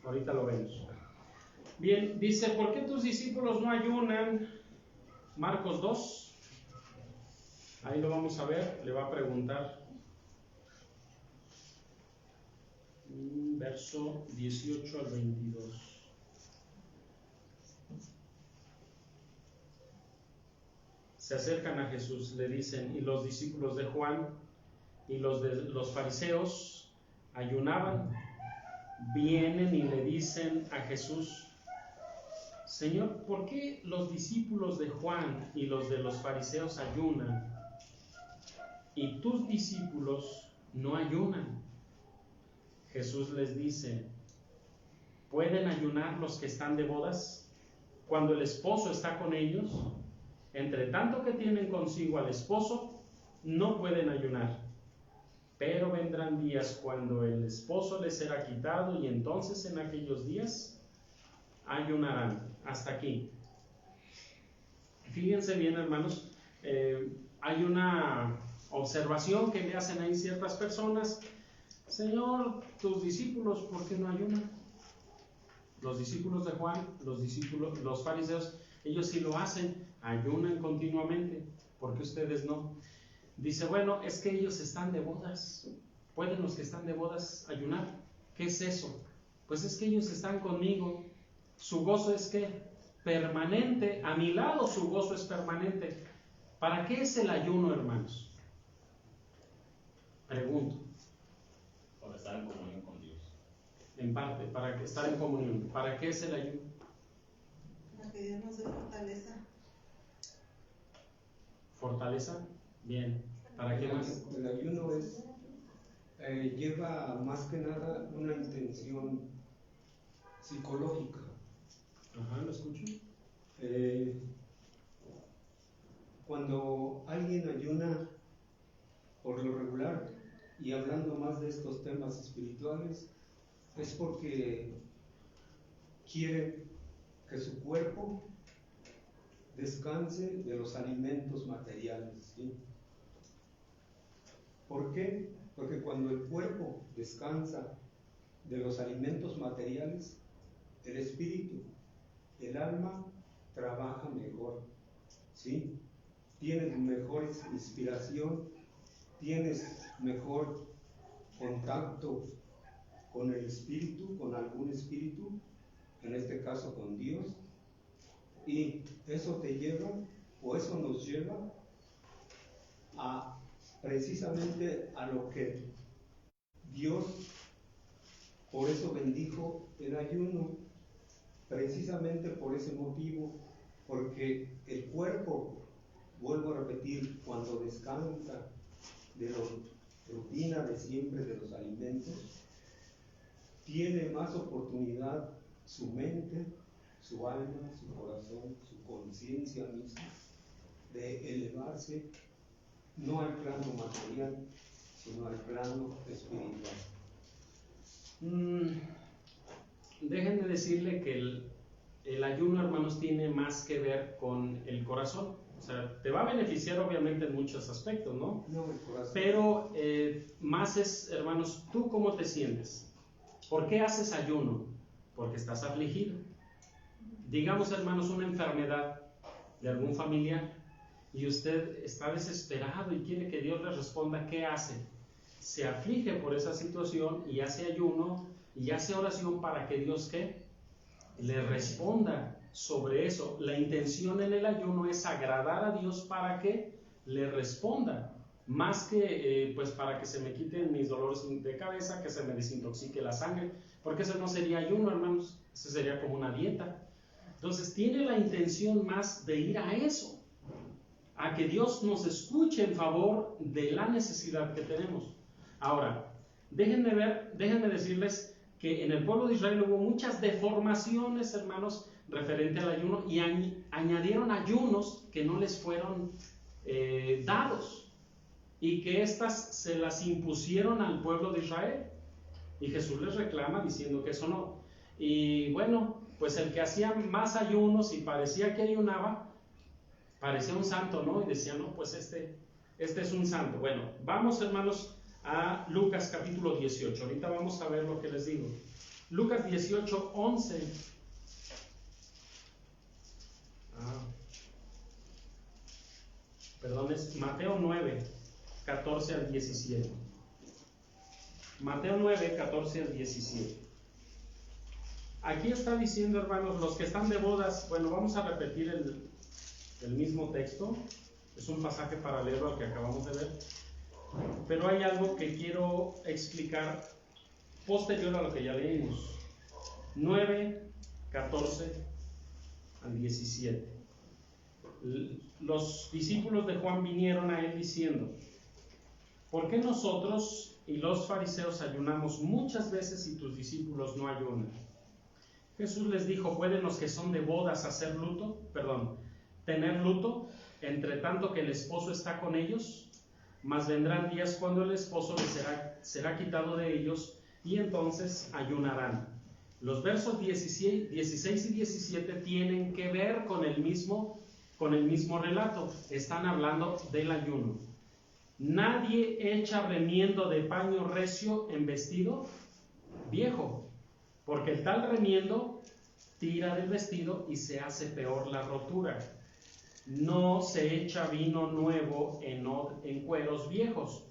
Ahorita lo vemos. Bien, dice, ¿por qué tus discípulos no ayunan? Marcos 2. Ahí lo vamos a ver, le va a preguntar. Verso 18 al 22. Se acercan a Jesús, le dicen, y los discípulos de Juan y los de los fariseos ayunaban. Vienen y le dicen a Jesús, Señor, ¿por qué los discípulos de Juan y los de los fariseos ayunan y tus discípulos no ayunan? Jesús les dice, ¿pueden ayunar los que están de bodas cuando el esposo está con ellos? Entre tanto que tienen consigo al esposo, no pueden ayunar. Pero vendrán días cuando el esposo les será quitado y entonces en aquellos días ayunarán. Hasta aquí. Fíjense bien, hermanos, hay una observación que le hacen ahí ciertas personas. Señor, tus discípulos, ¿por qué no ayunan? Los discípulos de Juan, los fariseos, ellos sí lo hacen, ayunan continuamente. ¿Por qué ustedes no? Dice, bueno, es que ellos están de bodas. ¿Pueden los que están de bodas ayunar? ¿Qué es eso? Pues es que ellos están conmigo. Su gozo es ¿qué? Permanente. A mi lado su gozo es permanente. ¿Para qué es el ayuno, hermanos? Pregunto. Para estar en comunión con Dios. En parte, para estar en comunión. ¿Para qué es el ayuno? Para que Dios nos dé fortaleza. ¿Fortaleza? Bien. ¿Para qué más? El ayuno lleva más que nada una intención psicológica. Ajá, ¿lo escucho? Cuando alguien ayuna, por lo regular, y hablando más de estos temas espirituales, es porque quiere que su cuerpo descanse de los alimentos materiales, ¿sí? ¿Por qué? Porque cuando el cuerpo descansa de los alimentos materiales, el espíritu, el alma trabaja mejor, ¿sí? Tienes mejor inspiración, tienes mejor contacto con el espíritu, con algún espíritu, en este caso con Dios, y eso te lleva, o eso nos lleva a precisamente a lo que Dios, por eso bendijo el ayuno, precisamente por ese motivo, porque el cuerpo, vuelvo a repetir, cuando descansa de la rutina de siempre de los alimentos, tiene más oportunidad su mente, su alma, su corazón, su conciencia misma, de elevarse no al plano material, sino al plano espiritual. Déjenme decirle que el ayuno, hermanos, tiene más que ver con el corazón. O sea, te va a beneficiar obviamente en muchos aspectos, ¿no? No, el corazón. Pero más es, hermanos, ¿tú cómo te sientes? ¿Por qué haces ayuno? Porque estás afligido. Digamos, hermanos, una enfermedad de algún familiar y usted está desesperado y quiere que Dios le responda. ¿Qué hace? Se aflige por esa situación y hace ayuno y hace oración para que Dios, ¿qué? Le responda sobre eso. La intención en el ayuno es agradar a Dios para que le responda, más que pues para que se me quiten mis dolores de cabeza, que se me desintoxique la sangre, porque eso no sería ayuno, hermanos, eso sería como una dieta. Entonces tiene la intención más de ir a eso, a que Dios nos escuche en favor de la necesidad que tenemos. Ahora, déjenme decirles que en el pueblo de Israel hubo muchas deformaciones, hermanos, referente al ayuno, y añadieron ayunos que no les fueron dados, y que éstas se las impusieron al pueblo de Israel, y Jesús les reclama diciendo que eso no. Y bueno, pues el que hacía más ayunos y parecía que ayunaba, parecía un santo, ¿no? Y decía, no, pues este es un santo. Bueno, vamos, hermanos, a Lucas capítulo 18. Ahorita vamos a ver lo que les digo. Lucas 18, 11. Perdón, es Mateo 9, 14 al 17. Mateo 9, 14 al 17. Aquí está diciendo, hermanos, los que están de bodas. Bueno, vamos a repetir el mismo texto. Es un pasaje paralelo al que acabamos de ver. Pero hay algo que quiero explicar posterior a lo que ya leímos. 9, 14 al 17. Los discípulos de Juan vinieron a él diciendo: ¿por qué nosotros y los fariseos ayunamos muchas veces y tus discípulos no ayunan? Jesús les dijo: ¿pueden los que son de bodas tener luto, entre tanto que el esposo está con ellos? Mas vendrán días cuando el esposo les será quitado de ellos, y entonces ayunarán. Los versos 16 y 17 tienen que ver con el mismo relato. Están hablando del ayuno. Nadie echa remiendo de paño recio en vestido viejo, porque el tal remiendo tira del vestido y se hace peor la rotura. No se echa vino nuevo en cueros viejos.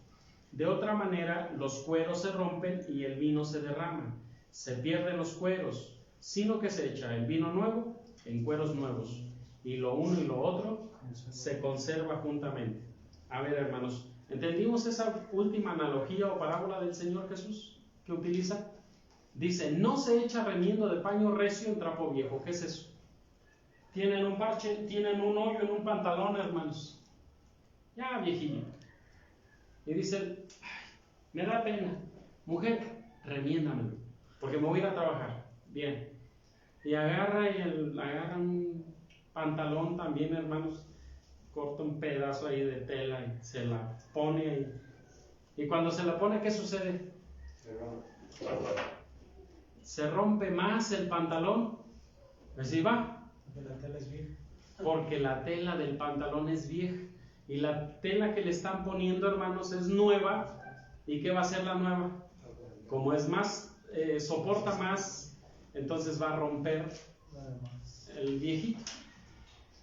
De otra manera, los cueros se rompen y el vino se derrama. Se pierden los cueros, sino que se echa el vino nuevo en cueros nuevos. Y lo uno y lo otro se conserva juntamente. A ver, hermanos, ¿entendimos esa última analogía o parábola del Señor Jesús que utiliza? Dice, no se echa remiendo de paño recio en trapo viejo. ¿Qué es eso? Tienen un parche, tienen un hoyo en un pantalón, hermanos, ya viejillo, y dicen, ay, me da pena, mujer, remiéndamelo, porque me voy a ir a trabajar. Bien, y agarra un pantalón también, hermanos, corta un pedazo ahí de tela y se la pone ahí, y cuando se la pone, ¿qué sucede? Se rompe más el pantalón. Así va. Porque la tela es vieja. Porque la tela del pantalón es vieja. Y la tela que le están poniendo, hermanos, es nueva. ¿Y qué va a ser la nueva? Como es más, soporta más, entonces va a romper el viejito.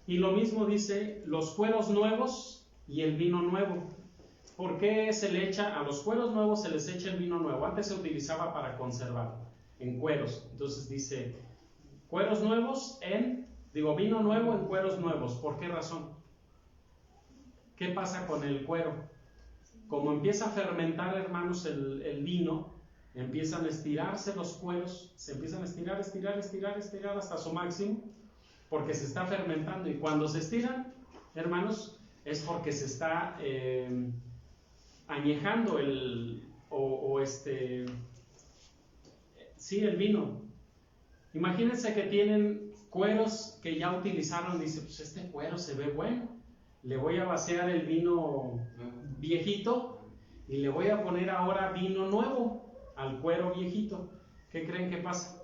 Y lo mismo dice los cueros nuevos y el vino nuevo. ¿Por qué se le echa a los cueros nuevos? Se les echa el vino nuevo. Antes se utilizaba para conservar en cueros. Entonces dice cueros nuevos vino nuevo en cueros nuevos. ¿Por qué razón? ¿Qué pasa con el cuero? Como empieza a fermentar, hermanos, el vino, empiezan a estirarse los cueros, se empiezan a estirar hasta su máximo, porque se está fermentando. Y cuando se estiran, hermanos, es porque se está añejando el vino. Imagínense que tienen cueros que ya utilizaron, dice, pues este cuero se ve bueno, le voy a vaciar el vino viejito y le voy a poner ahora vino nuevo al cuero viejito. ¿Qué creen que pasa?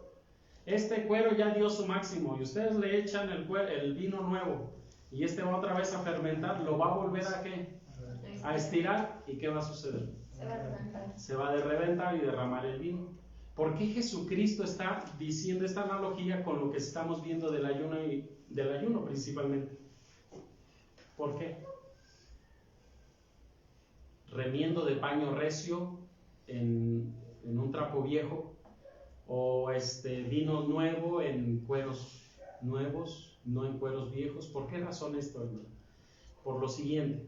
Este cuero ya dio su máximo y ustedes le echan el vino nuevo y este va otra vez a fermentar, lo va a volver a ¿qué? A estirar. ¿Y qué va a suceder? Se va a reventar y derramar el vino. ¿Por qué Jesucristo está diciendo esta analogía con lo que estamos viendo del ayuno principalmente? ¿Por qué? Remiendo de paño recio en un trapo viejo, o vino nuevo en cueros nuevos, no en cueros viejos. ¿Por qué razón esto, hermano? Por lo siguiente,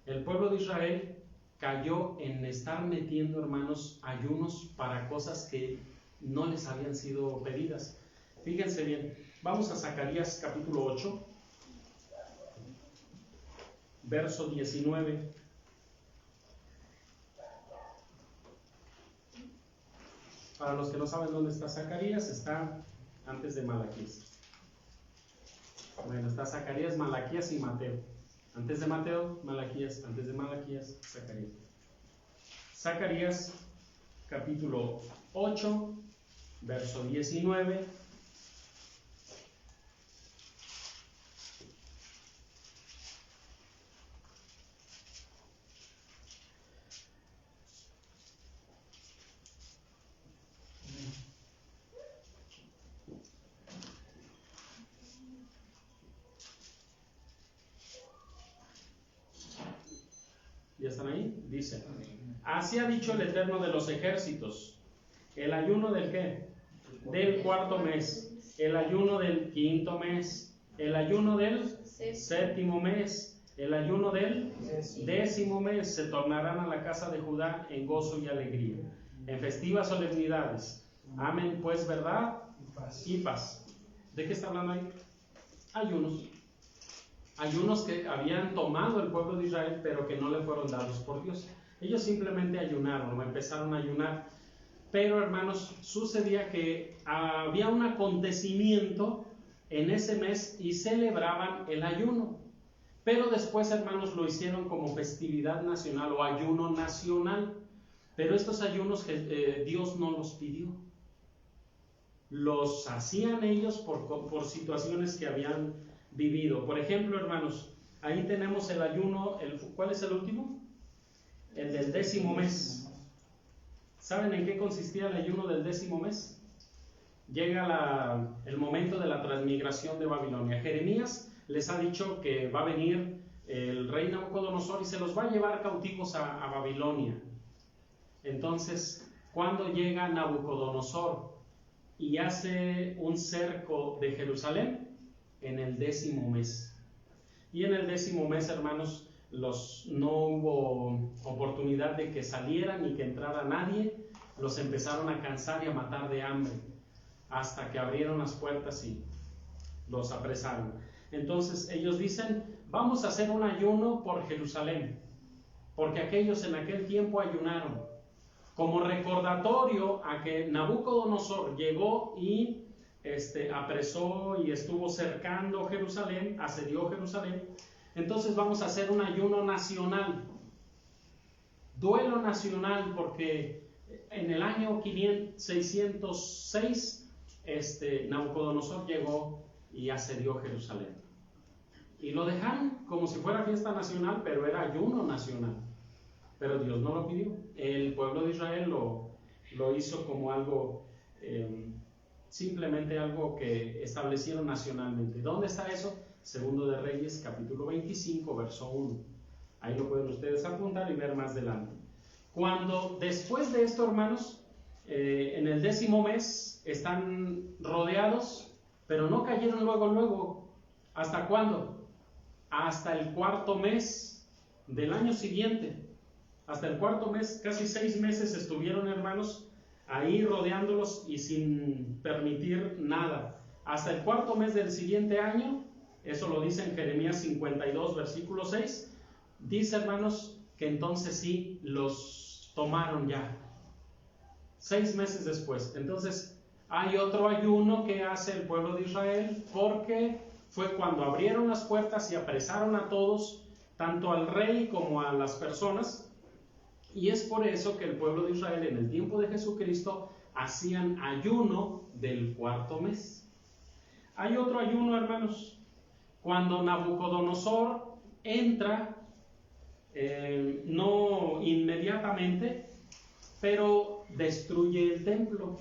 el pueblo de Israel cayó en estar metiendo, hermanos, ayunos para cosas que no les habían sido pedidas. Fíjense bien, vamos a Zacarías capítulo 8, verso 19. Para los que no saben dónde está Zacarías, está antes de Malaquías. Bueno, está Zacarías, Malaquías y Mateo. Antes de Mateo, Malaquías. Antes de Malaquías, Zacarías. Zacarías, capítulo 8, verso 19. ¿Ya están ahí? Dice: así ha dicho el Eterno de los ejércitos, el ayuno del ¿qué? Del cuarto mes, el ayuno del quinto mes, el ayuno del séptimo mes, el ayuno del décimo mes, se tornarán a la casa de Judá en gozo y alegría, en festivas solemnidades. Amen pues verdad y paz. ¿De qué está hablando ahí? Ayunos que habían tomado el pueblo de Israel, pero que no le fueron dados por Dios. Ellos simplemente ayunaron, empezaron a ayunar. Pero, hermanos, sucedía que había un acontecimiento en ese mes y celebraban el ayuno. Pero después, hermanos, lo hicieron como festividad nacional o ayuno nacional. Pero estos ayunos Dios no los pidió. Los hacían ellos por situaciones que habían vivido. Por ejemplo, hermanos, ahí tenemos el ayuno, ¿cuál es el último? El del décimo mes. ¿Saben en qué consistía el ayuno del décimo mes? llega el momento de la transmigración de Babilonia. Jeremías les ha dicho que va a venir el rey Nabucodonosor y se los va a llevar cautivos a Babilonia. Entonces, cuando llega Nabucodonosor y hace un cerco de Jerusalén, en el 10º mes. Y en el 10º mes, hermanos, no hubo oportunidad de que salieran ni que entrara nadie. Los empezaron a cansar y a matar de hambre, hasta que abrieron las puertas y los apresaron. Entonces ellos dicen: vamos a hacer un ayuno por Jerusalén, porque aquellos en aquel tiempo ayunaron, como recordatorio a que Nabucodonosor llegó y apresó y estuvo cercando Jerusalén, asedió Jerusalén. Entonces vamos a hacer un ayuno nacional, duelo nacional, porque en el año 606 Nabucodonosor llegó y asedió Jerusalén. Y lo dejaron como si fuera fiesta nacional, pero era ayuno nacional. Pero Dios no lo pidió. El pueblo de Israel lo hizo como algo, simplemente algo que establecieron nacionalmente. ¿Dónde está eso? Segundo de Reyes, capítulo 25, verso 1. Ahí lo pueden ustedes apuntar y ver más adelante. Cuando después de esto, hermanos, en el 10º mes están rodeados, pero no cayeron luego. ¿Hasta cuándo? Hasta el 4º mes del año siguiente. Hasta el 4º mes, casi 6 meses estuvieron, hermanos, ahí rodeándolos y sin permitir nada. Hasta el 4º mes del siguiente año, eso lo dice en Jeremías 52, versículo 6, dice, hermanos, que entonces sí los tomaron ya. 6 meses después. Entonces hay otro ayuno que hace el pueblo de Israel, porque fue cuando abrieron las puertas y apresaron a todos, tanto al rey como a las personas. Y es por eso que el pueblo de Israel en el tiempo de Jesucristo hacían ayuno del 4º mes. Hay otro ayuno, hermanos, cuando Nabucodonosor entra, no inmediatamente, pero destruye el templo.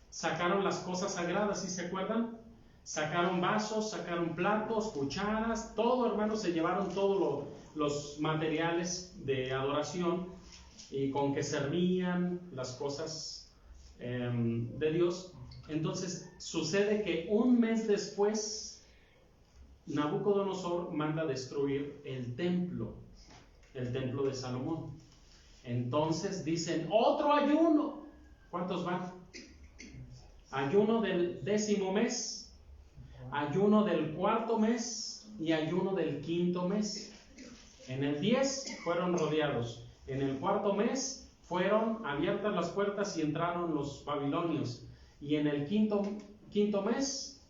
Sacaron las cosas sagradas, ¿sí se acuerdan? Sacaron vasos, sacaron platos, cucharas, todo, hermanos, se llevaron todos los materiales de adoración y con que servían las cosas de Dios. Entonces sucede que un mes después Nabucodonosor manda destruir el templo de Salomón. Entonces dicen: otro ayuno. ¿Cuántos van? Ayuno del 10º mes, ayuno del 4º mes y ayuno del 5º mes. En el 10 fueron rodeados. En el 4º mes fueron abiertas las puertas y entraron los babilonios. Y en el quinto mes,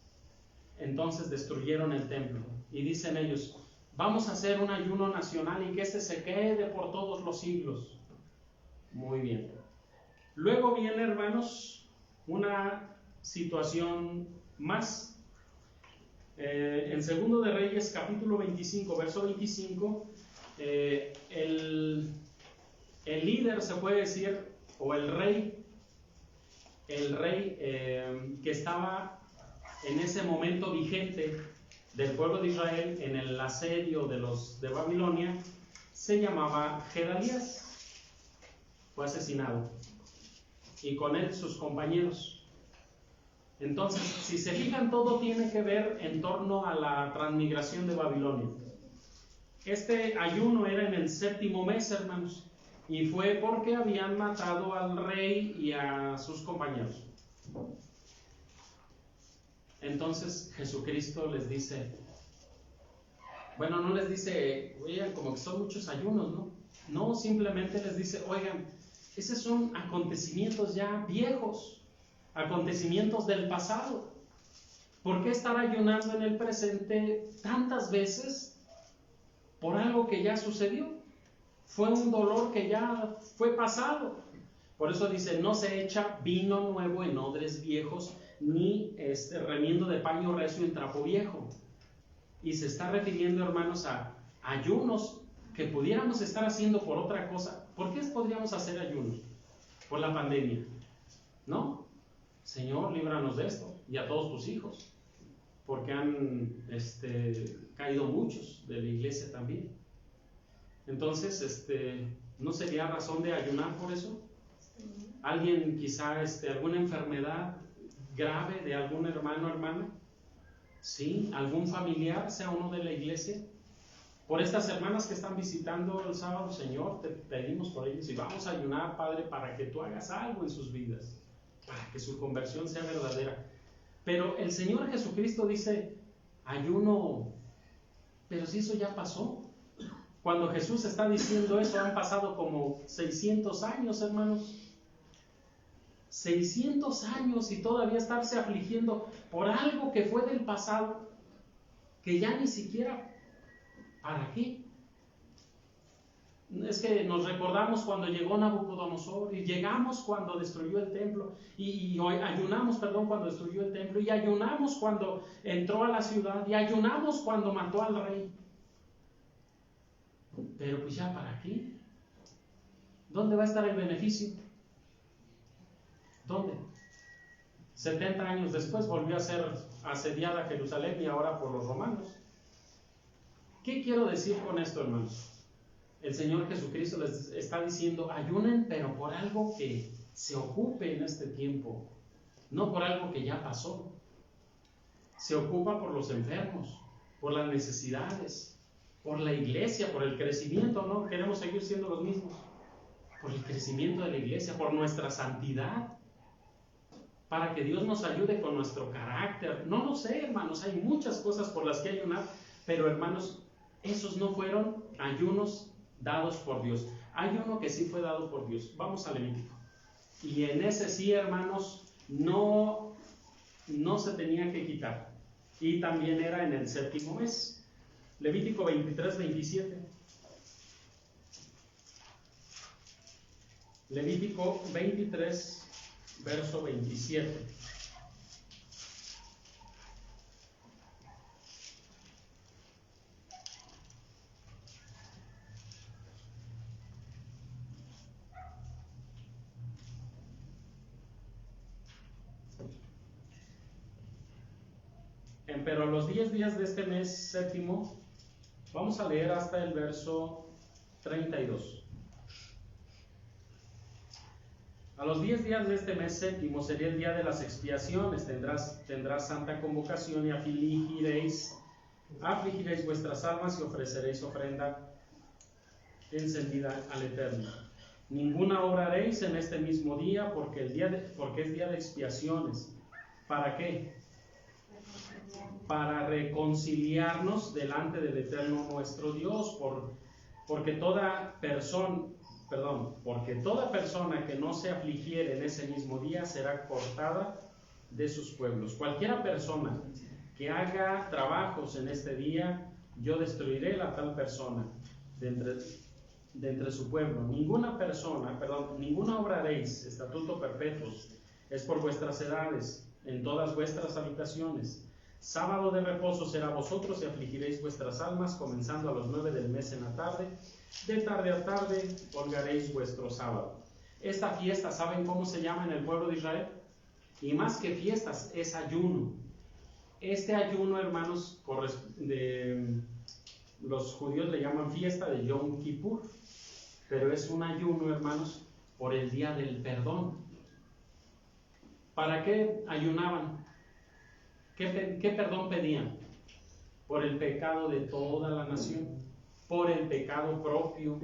entonces destruyeron el templo. Y dicen ellos: vamos a hacer un ayuno nacional y que se quede por todos los siglos. Muy bien. Luego viene, hermanos, una situación más. En Segundo de Reyes, capítulo 25, verso 25, el líder, se puede decir, o el rey que estaba en ese momento vigente del pueblo de Israel en el asedio de Babilonia, se llamaba Gedalías. Fue asesinado, y con él sus compañeros. Entonces, si se fijan, todo tiene que ver en torno a la transmigración de Babilonia. Este ayuno era en el 7º mes, hermanos, y fue porque habían matado al rey y a sus compañeros. Entonces Jesucristo les dice, bueno, no les dice, oigan, como que son muchos ayunos, ¿no? No, simplemente les dice, oigan, esos son acontecimientos ya viejos, acontecimientos del pasado. ¿Por qué estar ayunando en el presente tantas veces por algo que ya sucedió? Fue un dolor que ya fue pasado. Por eso dice, no se echa vino nuevo en odres viejos, ni remiendo de paño recio en trapo viejo. Y se está refiriendo, hermanos, a ayunos que pudiéramos estar haciendo por otra cosa. ¿Por qué podríamos hacer ayunos? Por la pandemia, ¿no? Señor, líbranos de esto, y a todos tus hijos, porque han caído muchos de la iglesia también. Entonces, ¿no sería razón de ayunar por eso? Alguien quizá, alguna enfermedad grave de algún hermano o hermana, ¿sí? Algún familiar, sea uno de la iglesia. Por estas hermanas que están visitando el sábado, Señor, te pedimos por ellos y vamos a ayunar, Padre, para que tú hagas algo en sus vidas, para que su conversión sea verdadera. Pero el Señor Jesucristo dice, ayuno, pero si eso ya pasó. Cuando Jesús está diciendo eso, han pasado como 600 años, hermanos. 600 años y todavía estarse afligiendo por algo que fue del pasado, que ya ni siquiera, ¿para qué? Es que nos recordamos cuando llegó Nabucodonosor, y llegamos cuando destruyó el templo, y ayunamos, cuando destruyó el templo, y ayunamos cuando entró a la ciudad, y ayunamos cuando mató al rey. Pero pues ya, ¿para qué? ¿Dónde va a estar el beneficio? ¿Dónde? 70 años después volvió a ser asediada Jerusalén, y ahora por los romanos. ¿Qué quiero decir con esto, hermanos? El Señor Jesucristo les está diciendo, ayunen, pero por algo que se ocupe en este tiempo, no por algo que ya pasó. Se ocupa por los enfermos, por las necesidades, por la iglesia, por el crecimiento, ¿no? Queremos seguir siendo los mismos. Por el crecimiento de la iglesia, por nuestra santidad, para que Dios nos ayude con nuestro carácter. No lo sé, hermanos, hay muchas cosas por las que ayunar, pero hermanos, esos no fueron ayunos dados por Dios. Hay uno que sí fue dado por Dios. Vamos al Levítico. Y en ese sí, hermanos, no se tenía que quitar. Y también era en el séptimo mes. Levítico 23, 27. Levítico 23, verso 27. Pero los 10 días de este mes séptimo, vamos a leer hasta el verso 32. A los 10 días de este mes séptimo sería el día de las expiaciones. Tendrás santa convocación y afligiréis vuestras almas y ofreceréis ofrenda encendida al Eterno. Ninguna obra haréis en este mismo día, porque es día de expiaciones. ¿Para qué? Para reconciliarnos delante del Eterno nuestro Dios, porque toda persona que no se afligiere en ese mismo día será cortada de sus pueblos. Cualquiera persona que haga trabajos en este día, yo destruiré la tal persona de entre su pueblo. Ninguna obra haréis, estatuto perpetuos, es por vuestras edades, en todas vuestras habitaciones. Sábado de reposo será vosotros y afligiréis vuestras almas, comenzando a los 9 del mes en la tarde. De tarde a tarde holgaréis vuestro sábado. Esta fiesta, ¿saben cómo se llama en el pueblo de Israel? Y más que fiestas, es ayuno. Este ayuno, hermanos, los judíos le llaman fiesta de Yom Kippur, pero es un ayuno, hermanos, por el día del perdón. ¿Para qué ayunaban? ¿Qué perdón pedían? Por el pecado de toda la nación, por el pecado propio.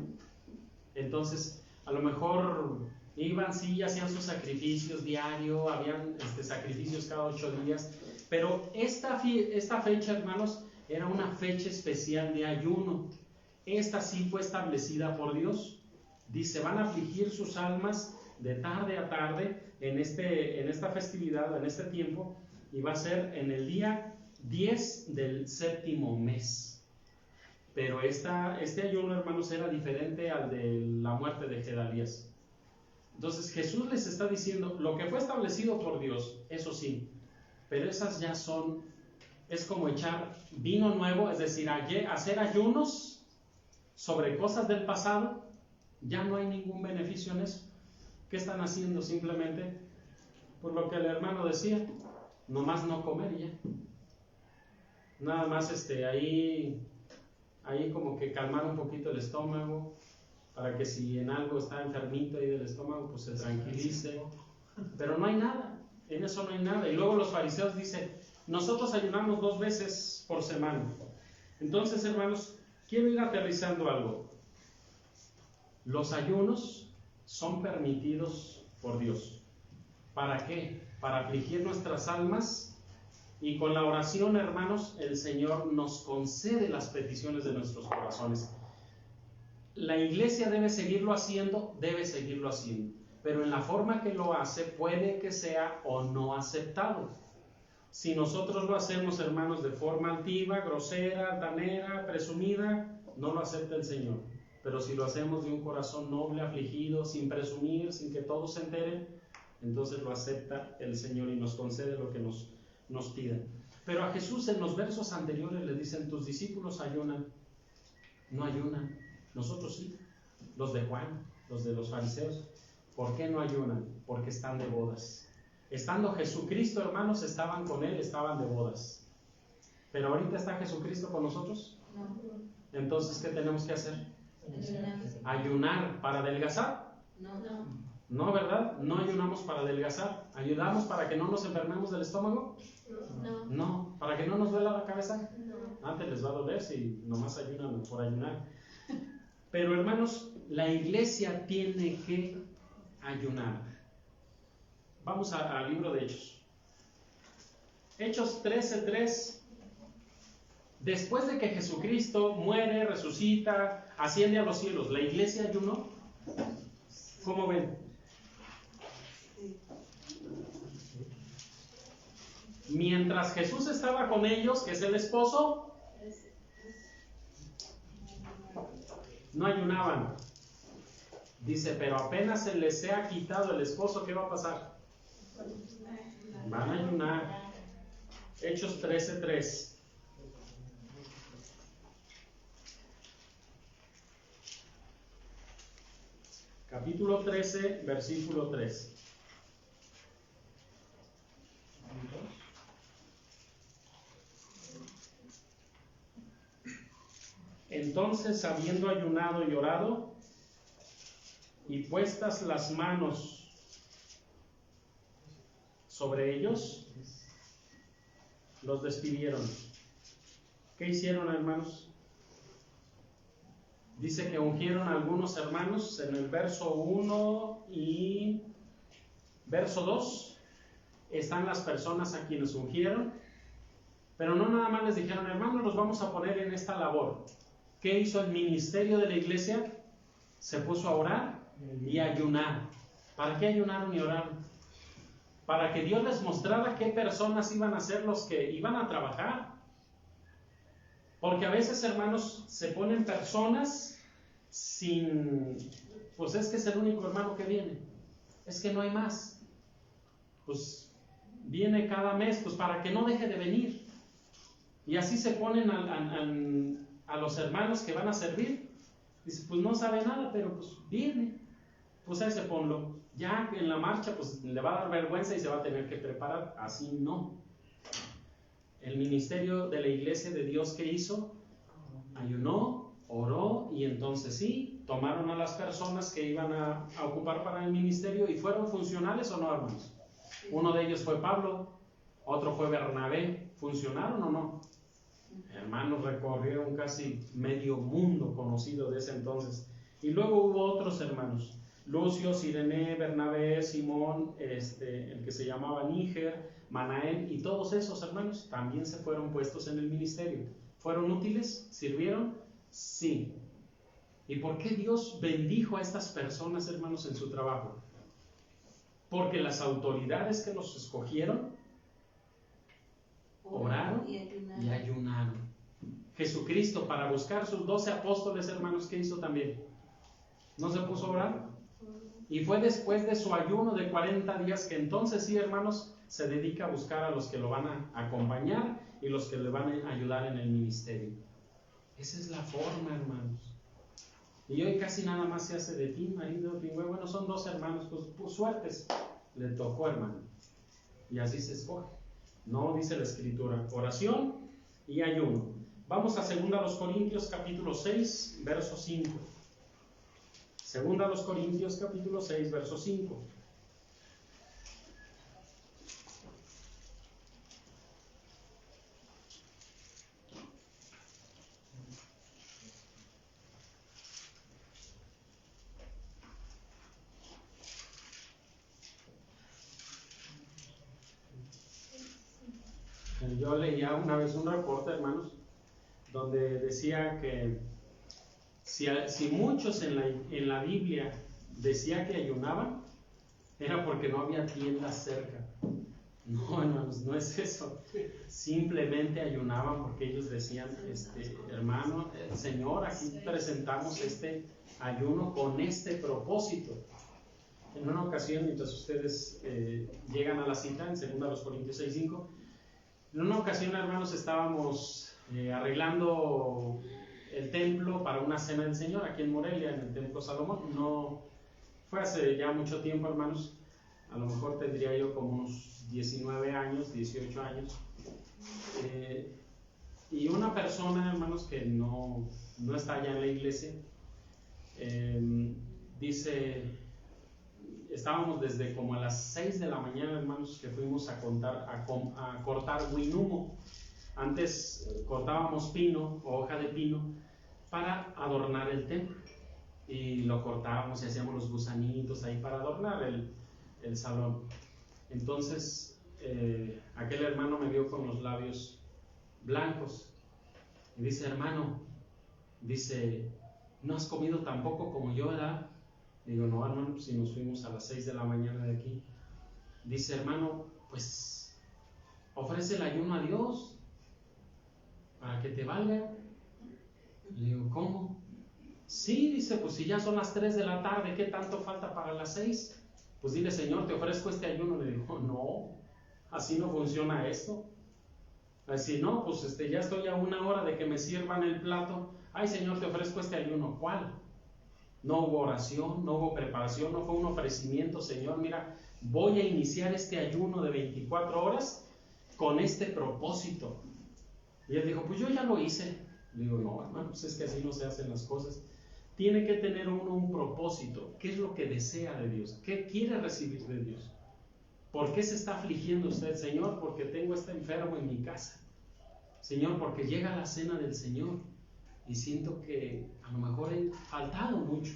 Entonces, a lo mejor iban, sí, hacían sus sacrificios diario, habían sacrificios cada 8 días, pero esta fecha, hermanos, era una fecha especial de ayuno. Esta sí fue establecida por Dios. Dice, van a afligir sus almas de tarde a tarde en esta festividad, en este tiempo, y va a ser en el día 10 del séptimo mes. Pero este ayuno, hermanos, era diferente al de la muerte de Gedalías. Entonces Jesús les está diciendo, lo que fue establecido por Dios, eso sí, pero esas ya es como echar vino nuevo, es decir, hacer ayunos sobre cosas del pasado, ya no hay ningún beneficio en eso. ¿Qué están haciendo? Simplemente Por lo que el hermano decía, nomás no comer y ya. Nada más ahí como que calmar un poquito el estómago, para que si en algo está enfermito ahí del estómago, pues se tranquilice. Pero no hay nada, en eso no hay nada. Y luego los fariseos dicen, nosotros ayunamos 2 veces por semana. Entonces, hermanos, quiero ir aterrizando algo. Los ayunos son permitidos por Dios. ¿Para qué? Para afligir nuestras almas, y con la oración, hermanos, el Señor nos concede las peticiones de nuestros corazones. La iglesia debe seguirlo haciendo, pero en la forma que lo hace puede que sea o no aceptado. Si nosotros lo hacemos, hermanos, de forma altiva, grosera, altanera, presumida, no lo acepta el Señor. Pero si lo hacemos de un corazón noble, afligido, sin presumir, sin que todos se enteren, entonces lo acepta el Señor y nos concede lo que nos piden. Pero a Jesús en los versos anteriores le dicen, tus discípulos ayunan, no ayunan, nosotros sí, los de Juan, los de los fariseos. ¿Por qué no ayunan? Porque están de bodas. Estando Jesucristo, hermanos, estaban con Él, estaban de bodas. Pero ahorita está Jesucristo con nosotros. No. Entonces, ¿qué tenemos que hacer? Ayunar para adelgazar. No, ¿verdad? No ayunamos para adelgazar. ¿Ayudamos para que no nos enfermemos del estómago? No. ¿Para que no nos duela la cabeza? Antes les va a doler si nomás ayunan por ayunar. Pero, hermanos, la iglesia tiene que ayunar. Vamos al libro de Hechos. Hechos 13:3. Después de que Jesucristo muere, resucita, asciende a los cielos, ¿la iglesia ayunó? ¿Cómo ven? Mientras Jesús estaba con ellos, que es el esposo, no ayunaban. Dice, pero apenas se les sea quitado el esposo, ¿qué va a pasar? Van a ayunar. Hechos 13:3. Capítulo 13, versículo 3. Entonces, habiendo ayunado y orado, y puestas las manos sobre ellos, los despidieron. ¿Qué hicieron, hermanos? Dice que ungieron a algunos hermanos en el verso 1 y verso 2. Están las personas a quienes ungieron, pero no nada más les dijeron, hermanos, los vamos a poner en esta labor. ¿Qué hizo el ministerio de la iglesia? Se puso a orar y a ayunar. ¿Para qué ayunaron y oraron? Para que Dios les mostrara qué personas iban a ser los que iban a trabajar. Porque a veces, hermanos, se ponen personas sin... Pues es que es el único hermano que viene. Es que no hay más. Pues viene cada mes, pues para que no deje de venir. Y así se ponen a los hermanos que van a servir. Dice, pues no sabe nada, pero pues viene. Pues a ese ponlo. Ya en la marcha, pues le va a dar vergüenza y se va a tener que preparar. Así no. El ministerio de la iglesia de Dios, ¿qué hizo? Ayunó, oró, y entonces sí, tomaron a las personas que iban a ocupar para el ministerio y fueron funcionales o no, hermanos. Uno de ellos fue Pablo, otro fue Bernabé. ¿Funcionaron o no? Hermanos, recorrieron casi medio mundo conocido de ese entonces. Y luego hubo otros hermanos, Lucio, Sirene, Bernabé, Simón, el que se llamaba Níger, Manaén, y todos esos hermanos también se fueron puestos en el ministerio. ¿Fueron útiles? ¿Sirvieron? Sí. ¿Y por qué Dios bendijo a estas personas, hermanos, en su trabajo? Porque las autoridades que los escogieron oraron y ayunaron. Jesucristo, para buscar sus 12 apóstoles, hermanos, ¿qué hizo también? ¿No se puso a orar? Y fue después de su ayuno de 40 días que entonces sí, hermanos, se dedica a buscar a los que lo van a acompañar y los que le van a ayudar en el ministerio. Esa es la forma, hermanos. Y hoy casi nada más se hace de ti, marido, bueno, son 2 hermanos, pues suertes, le tocó, hermano. y así se escoge. No dice la Escritura, oración y ayuno. Vamos a 2 Corintios capítulo 6, verso 5. 2 Corintios capítulo 6, verso 5. Yo leía una vez un reporte, hermanos, donde decía que si muchos en la Biblia decía que ayunaban, era porque no había tiendas cerca. No, hermanos, no es eso. Simplemente ayunaban porque ellos decían, hermano, Señor, aquí presentamos este ayuno con este propósito. En una ocasión, mientras ustedes llegan a la cita, en 2 Corintios 6:5, en una ocasión, hermanos, estábamos arreglando el templo para una cena del Señor aquí en Morelia, en el Templo Salomón. No fue hace ya mucho tiempo, hermanos. A lo mejor tendría yo como unos 19 años, 18 años. Y una persona, hermanos, que no está allá en la iglesia, dice, estábamos desde como a las 6 de la mañana, hermanos, que fuimos a cortar huinumo. Antes cortábamos pino o hoja de pino para adornar el templo. Y lo cortábamos y hacíamos los gusanitos ahí para adornar el salón. Entonces, aquel hermano me vio con los labios blancos y dice, hermano, dice, ¿no has comido tan poco como yo, verdad? Digo, no, hermano, si nos fuimos a las 6 de la mañana de aquí. Dice, hermano, pues ofrece el ayuno a Dios para que te valga. Le digo, ¿cómo? Sí, dice, pues si ya son las 3 de la tarde, ¿qué tanto falta para las 6? Pues dile, Señor, te ofrezco este ayuno. Le digo, no, así no funciona esto. Así, no, pues ya estoy a 1 hora de que me sirvan el plato. Ay, Señor, te ofrezco este ayuno. ¿Cuál? No hubo oración, no hubo preparación, no fue un ofrecimiento. Señor, mira, voy a iniciar este ayuno de 24 horas con este propósito. Y él dijo, pues yo ya lo hice. Le digo, no, hermano, pues es que así no se hacen las cosas. Tiene que tener uno un propósito. ¿Qué es lo que desea de Dios? ¿Qué quiere recibir de Dios? ¿Por qué se está afligiendo usted? Señor, porque tengo este enfermo en mi casa. Señor, porque llega la cena del Señor y siento que a lo mejor he faltado mucho.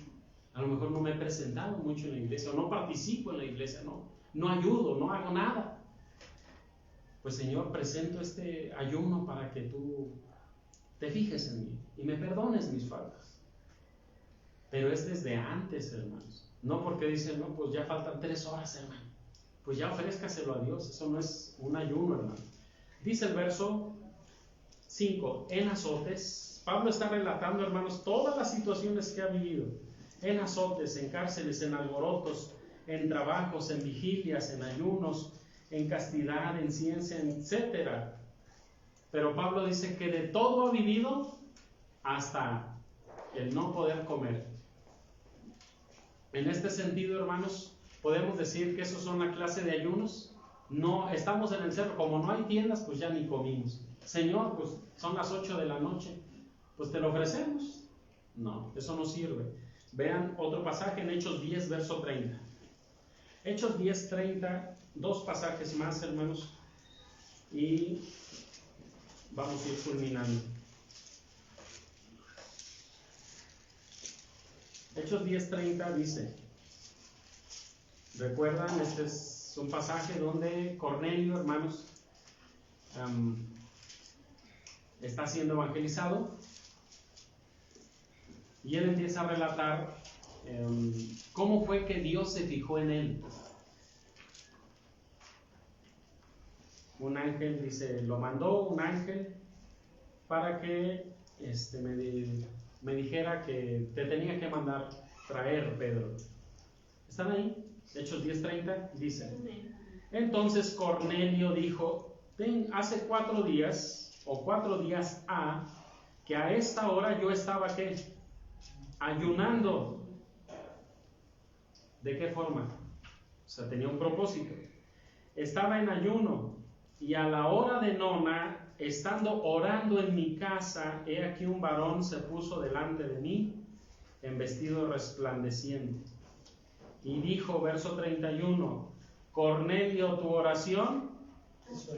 A lo mejor no me he presentado mucho en la iglesia, o no participo en la iglesia, no ayudo, no hago nada. Pues Señor, presento este ayuno para que tú te fijes en mí y me perdones mis faltas. Pero es desde antes, hermanos. No porque dicen, no, pues ya faltan 3 horas, hermano. Pues ya ofrézcaselo a Dios. Eso no es un ayuno, hermano. Dice el verso 5, en azotes. Pablo está relatando, hermanos, todas las situaciones que ha vivido. En azotes, en cárceles, en alborotos, en trabajos, en vigilias, en ayunos, en castidad, en ciencia, etc. Pero Pablo dice que de todo ha vivido hasta el no poder comer. En este sentido, hermanos, podemos decir que esos son la clase de ayunos. No, estamos en el cerro, como no hay tiendas, pues ya ni comimos. Señor, pues son las 8 de la noche, pues te lo ofrecemos. No, eso no sirve. Vean otro pasaje en Hechos 10, verso 30. Hechos 10, 30, 2 pasajes más, hermanos, y vamos a ir culminando. Hechos 10:30 dice, recuerdan, este es un pasaje donde Cornelio, hermanos, está siendo evangelizado y él empieza a relatar cómo fue que Dios se fijó en él. Un ángel, dice, lo mandó un ángel para que me dijera que te tenía que mandar traer, Pedro. ¿Están ahí? Hechos 10:30 dice, entonces Cornelio dijo, hace 4 días o 4 días que a esta hora yo estaba ¿qué? Ayunando. ¿De qué forma? O sea, tenía un propósito. estaba en ayuno, y a la hora de nona, estando orando en mi casa, he aquí un varón se puso delante de mí, en vestido resplandeciente. Y dijo, verso 31, Cornelio, tu oración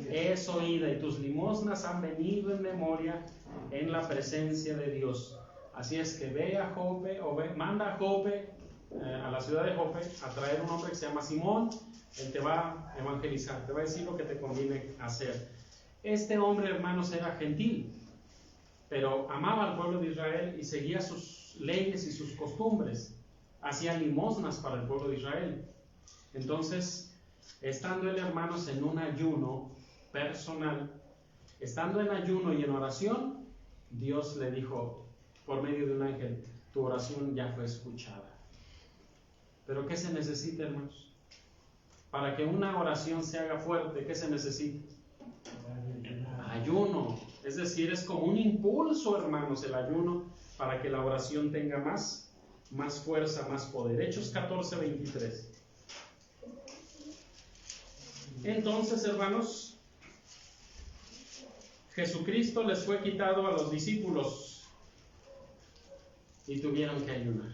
es oída, y tus limosnas han venido en memoria en la presencia de Dios. Así es que ve a Jope, manda a Jope, a la ciudad de Jope, a traer un hombre que se llama Simón. Él te va a evangelizar, te va a decir lo que te conviene hacer. Este hombre, hermanos, era gentil, pero amaba al pueblo de Israel y seguía sus leyes y sus costumbres. Hacía limosnas para el pueblo de Israel. Entonces, estando él, hermanos, en un ayuno personal, estando en ayuno y en oración, Dios le dijo por medio de un ángel, tu oración ya fue escuchada. ¿Pero qué se necesita, hermanos? Para que una oración se haga fuerte, ¿qué se necesita? Ayuno. Es decir, es como un impulso, hermanos, el ayuno, para que la oración tenga más fuerza, más poder. Hechos 14:23. Entonces, hermanos, Jesucristo les fue quitado a los discípulos y tuvieron que ayunar.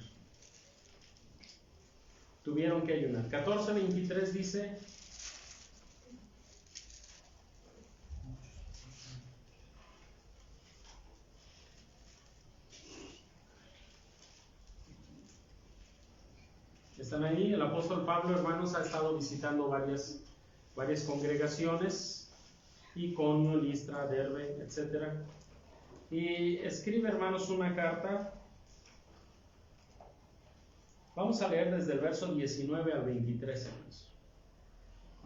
Tuvieron que ayunar. 14:23 dice: ¿están ahí? El apóstol Pablo, hermanos, ha estado visitando varias congregaciones, Iconio, Listra, Derbe, etc. Y escribe, hermanos, una carta. Vamos a leer desde el verso 19 al 23, hermanos.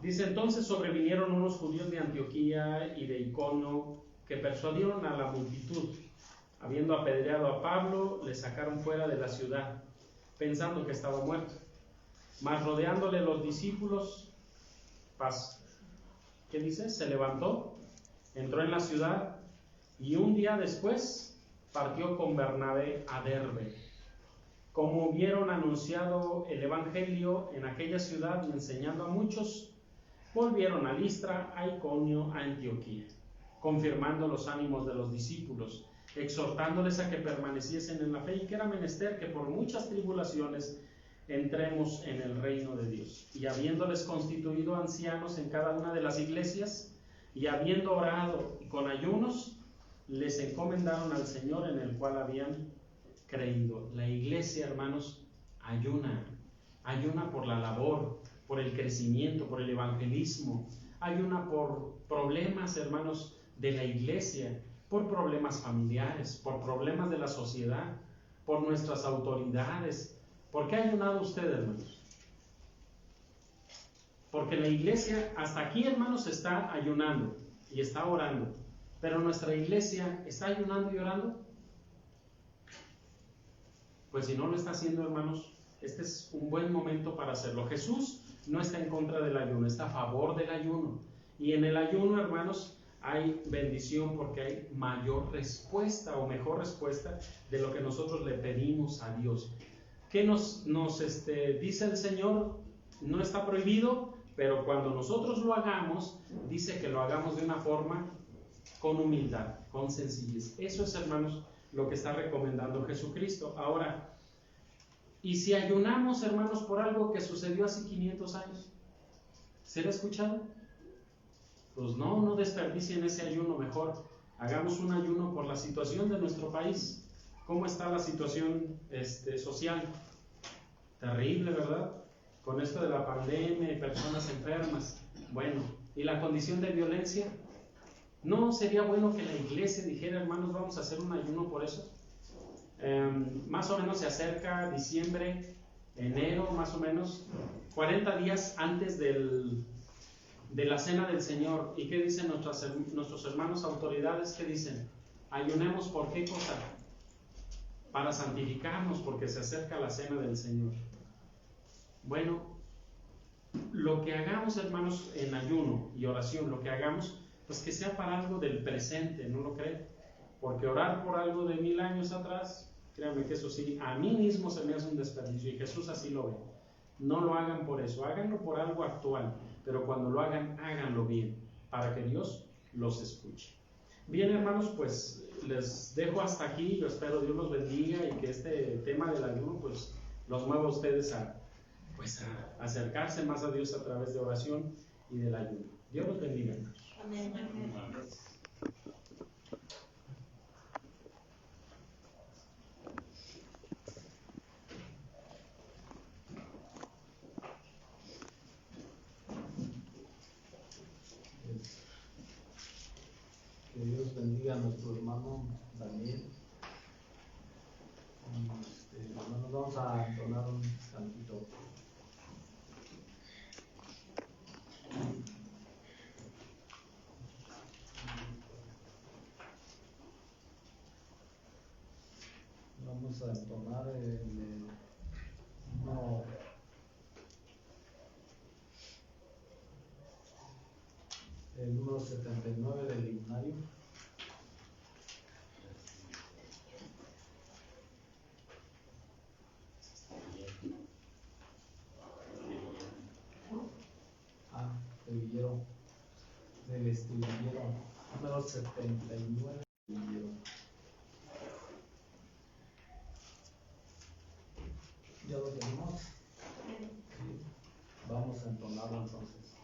Dice: entonces sobrevinieron unos judíos de Antioquía y de Iconio que persuadieron a la multitud. Habiendo apedreado a Pablo, le sacaron fuera de la ciudad, pensando que estaba muerto. Mas rodeándole los discípulos, ¿qué dice? Se levantó, entró en la ciudad y un día después partió con Bernabé a Derbe. Como hubieron anunciado el evangelio en aquella ciudad y enseñando a muchos, volvieron a Listra, a Iconio, a Antioquía, confirmando los ánimos de los discípulos, exhortándoles a que permaneciesen en la fe y que era menester que por muchas tribulaciones entremos en el reino de Dios. Y habiéndoles constituido ancianos en cada una de las iglesias, y habiendo orado con ayunos, les encomendaron al Señor en el cual habían creído. La iglesia, hermanos, ayuna por la labor, por el crecimiento, por el evangelismo, ayuna por problemas, hermanos, de la iglesia, por problemas familiares, por problemas de la sociedad, por nuestras autoridades. ¿Por qué ha ayunado usted, hermanos? Porque la iglesia, hasta aquí, hermanos, está ayunando y está orando. Pero nuestra iglesia, ¿está ayunando y orando? Pues si no lo está haciendo, hermanos, este es un buen momento para hacerlo. Jesús no está en contra del ayuno, está a favor del ayuno. Y en el ayuno, hermanos, hay bendición porque hay mayor respuesta o mejor respuesta de lo que nosotros le pedimos a Dios. ¿Qué nos dice el Señor? No está prohibido, pero cuando nosotros lo hagamos, dice que lo hagamos de una forma con humildad, con sencillez. Eso es, hermanos, lo que está recomendando Jesucristo. Ahora, ¿y si ayunamos, hermanos, por algo que sucedió hace 500 años? ¿Se lo ha escuchado? Pues no desperdicien ese ayuno, mejor hagamos un ayuno por la situación de nuestro país. ¿Cómo está la situación social? Terrible, ¿verdad? Con esto de la pandemia y personas enfermas. Bueno, ¿y la condición de violencia? ¿No sería bueno que la iglesia dijera, hermanos, vamos a hacer un ayuno por eso? Más o menos se acerca diciembre, enero, más o menos, 40 días antes de la cena del Señor. ¿Y qué dicen nuestros hermanos autoridades? ¿Qué dicen? Ayunemos ¿por qué cosa? Para santificarnos, porque se acerca la cena del Señor. Bueno, lo que hagamos, hermanos, en ayuno y oración, lo que hagamos, pues que sea para algo del presente, ¿no lo creen? Porque orar por algo de 1000 años atrás, créanme que eso sí, a mí mismo se me hace un desperdicio, y Jesús así lo ve. No lo hagan por eso, háganlo por algo actual, pero cuando lo hagan, háganlo bien, para que Dios los escuche. Bien, hermanos, pues les dejo hasta aquí. Yo espero Dios los bendiga y que este tema del ayuno pues los mueva a ustedes a acercarse más a Dios a través de oración y del ayuno. Dios los bendiga, hermanos. Amén. Que Dios bendiga a nuestro hermano Daniel. Hermanos, vamos a entonar un cantito. Vamos a entonar el número 79 del himnario. Del estribillo, número 79 del estribillo. ¿Ya lo tenemos? Sí. Vamos a entonarlo entonces.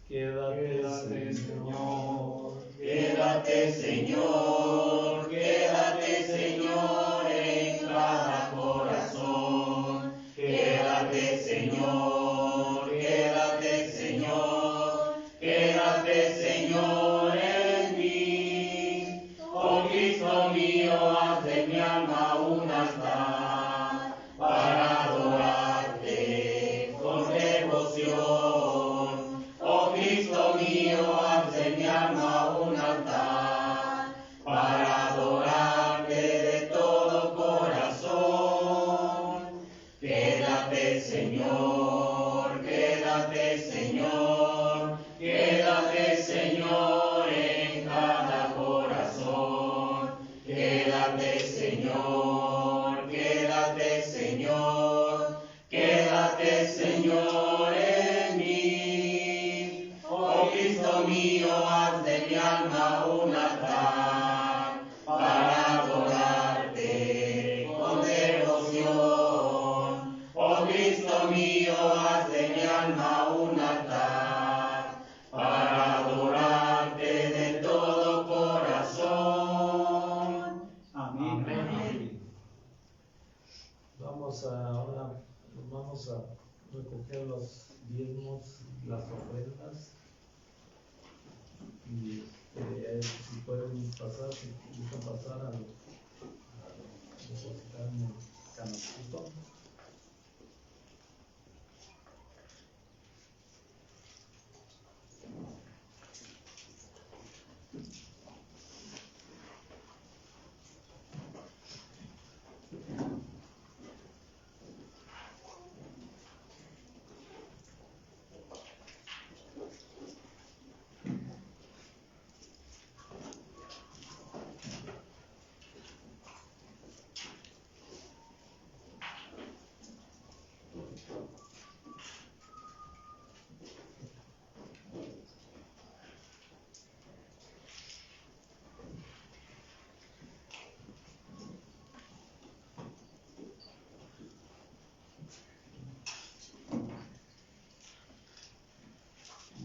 Quédate, Señor, Quédate, Señor, quédate, Señor, en cada corazón. Quédate, Señor, quédate, Señor, quédate, Señor, en mí. Oh Cristo mío, haz de mi alma un altar para adorarte con devoción. Oh Cristo mío, haz de mi alma un altar para adorarte de todo corazón. Quédate, Señor, quédate, Señor, quédate, Señor, en cada corazón. Quédate, Señor, quédate, Señor, quédate, Señor, en mí. Oh Cristo mío, haz de mi alma un altar para adorarte con devoción. Oh Cristo mío, haz de mi alma un altar para adorarte de todo corazón. Amén. Amén. Ahora vamos a recoger los diezmos, las ofrendas. Y si pueden pasar, si gustan pasar a depositar en el canastito.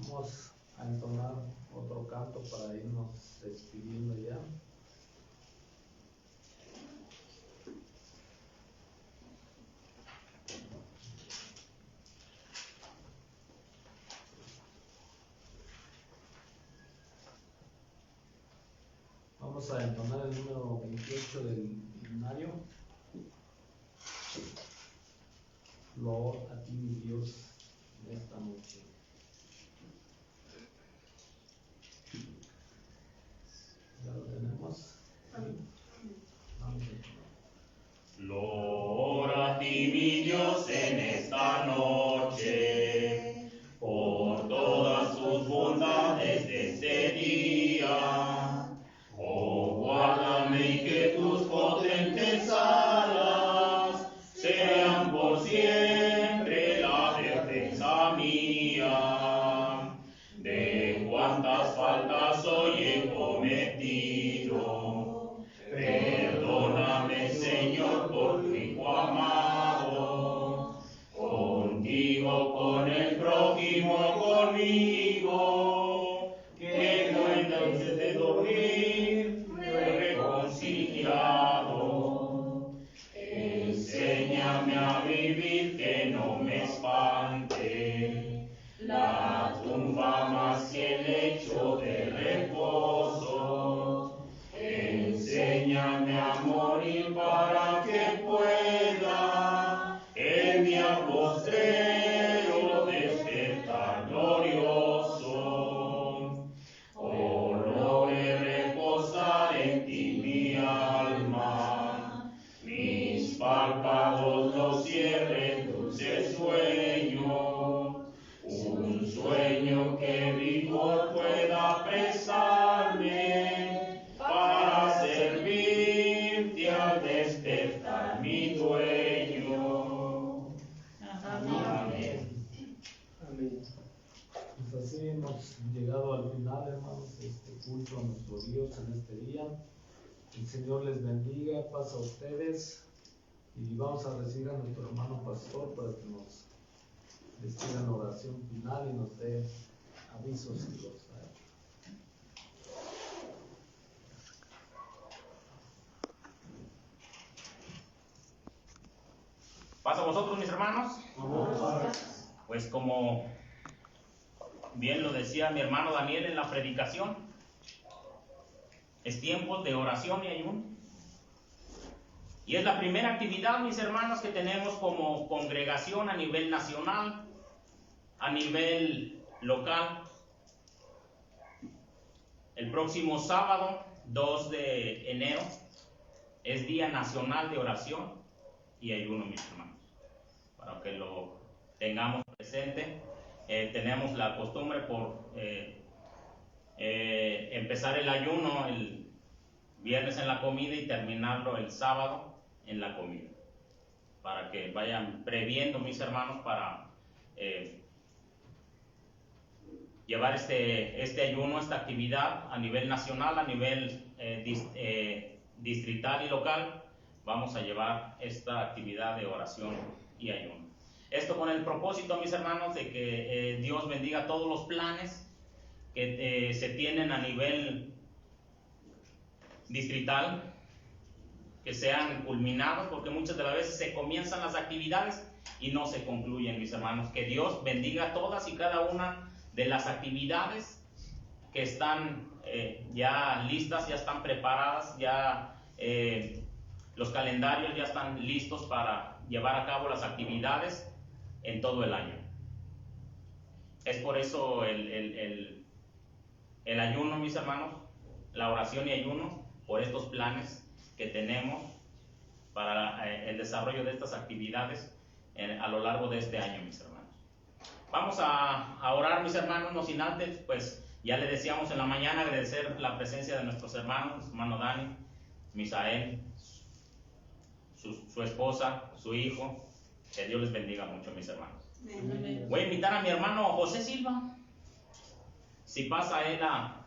Vamos a entonar otro canto para irnos despidiendo ya. Vamos a entonar el número 28 del himnario. Loor a ti, mi Dios, en esta noche. ¿Ya lo tenemos? Vamos a entonar. Loor a ti, mi Dios, en esta noche, por todas tus bondades de este día. Oh, guárdame y que tus potentes alas sean por por siempre la defensa mía de cuantas faltas hoy he cometido. Perdóname, Señor, por tu Hijo amado, contigo, con el prójimo, conmigo, que no en noches de dormir me he reconciliado. Enséñame a vivir, que no me espante la tumba más que el lecho de reposo. Enséñame a morir para que pueda en mi postrero despertar glorioso. Oh, logre reposar en ti mi alma, mis párpados los cierren dulce sueño, un sueño que vigor pueda apresarme para servirte al despertar mi dueño. Amén. Amén. Pues así hemos llegado al final, hermanos, de este culto a nuestro Dios en este día. El Señor les bendiga, paz a ustedes, y vamos a recibir a nuestro hermano pastor para que nos despida en oración final y nos dé avisos si los hay. ¿Pasa a vosotros, mis hermanos? Pues como bien lo decía mi hermano Daniel en la predicación, es tiempo de oración y ayuno. Y es la primera actividad, mis hermanos, que tenemos como congregación a nivel nacional, a nivel local. El próximo sábado, 2 de enero, es Día Nacional de Oración y Ayuno, mis hermanos. Para que lo tengamos presente, tenemos la costumbre por empezar el ayuno el viernes en la comida y terminarlo el sábado en la comida, para que vayan previendo, mis hermanos, para llevar este ayuno, esta actividad a nivel nacional, a nivel distrital y local. Vamos a llevar esta actividad de oración y ayuno. Esto con el propósito, mis hermanos, de que Dios bendiga todos los planes que se tienen a nivel distrital, que sean culminados, porque muchas de las veces se comienzan las actividades y no se concluyen, mis hermanos. Que Dios bendiga todas y cada una de las actividades que están ya listas, ya están preparadas, ya los calendarios ya están listos para llevar a cabo las actividades en todo el año. Es por eso el ayuno, mis hermanos, la oración y ayuno, por estos planes que tenemos para el desarrollo de estas actividades a lo largo de este año, mis hermanos. Vamos a orar, mis hermanos, no sin antes, pues ya le decíamos en la mañana, agradecer la presencia de nuestros hermanos, hermano Dani, Misael, su esposa, su hijo. Que Dios les bendiga mucho, mis hermanos. Amén. Voy a invitar a mi hermano José Silva, si pasa él a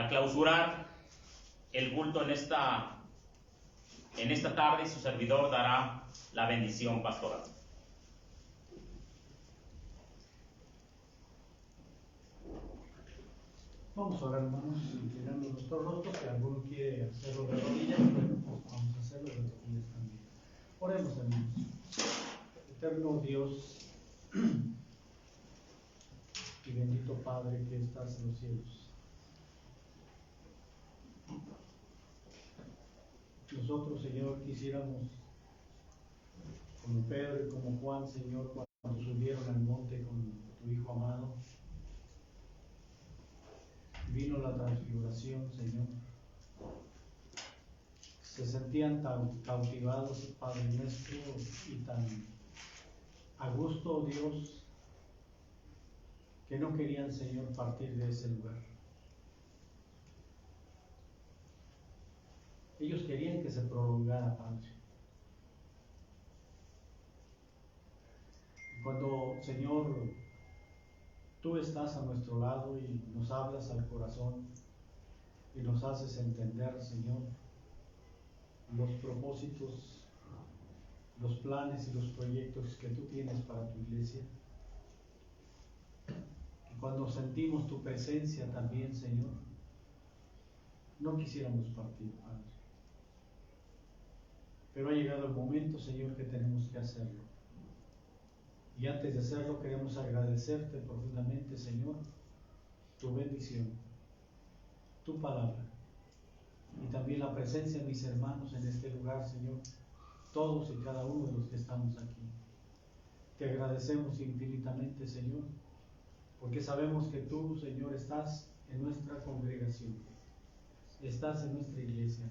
clausurar el culto en esta tarde, y su servidor dará la bendición pastoral. Vamos a orar, hermanos, inclinando nuestros rostros. Si alguno quiere hacerlo de rodillas, bueno, pues vamos a hacerlo de rodillas también. Oremos, hermanos. Eterno Dios y bendito Padre que estás en los cielos, nosotros, Señor, quisiéramos, como Pedro y como Juan, Señor, cuando subieron al monte con tu Hijo amado, vino la transfiguración, Señor. Se sentían tan cautivados, Padre nuestro, y tan a gusto, oh Dios, que no querían, Señor, partir de ese lugar. Ellos querían que se prolongara, Padre. Cuando, Señor, tú estás a nuestro lado y nos hablas al corazón y nos haces entender, Señor, los propósitos, los planes y los proyectos que tú tienes para tu iglesia. Y cuando sentimos tu presencia también, Señor, no quisiéramos partir, Padre. Pero ha llegado el momento, Señor, que tenemos que hacerlo. Y antes de hacerlo queremos agradecerte profundamente, Señor, tu bendición, tu palabra y también la presencia de mis hermanos en este lugar, Señor, todos y cada uno de los que estamos aquí. Te agradecemos infinitamente, Señor, porque sabemos que tú, Señor, estás en nuestra congregación, estás en nuestra iglesia,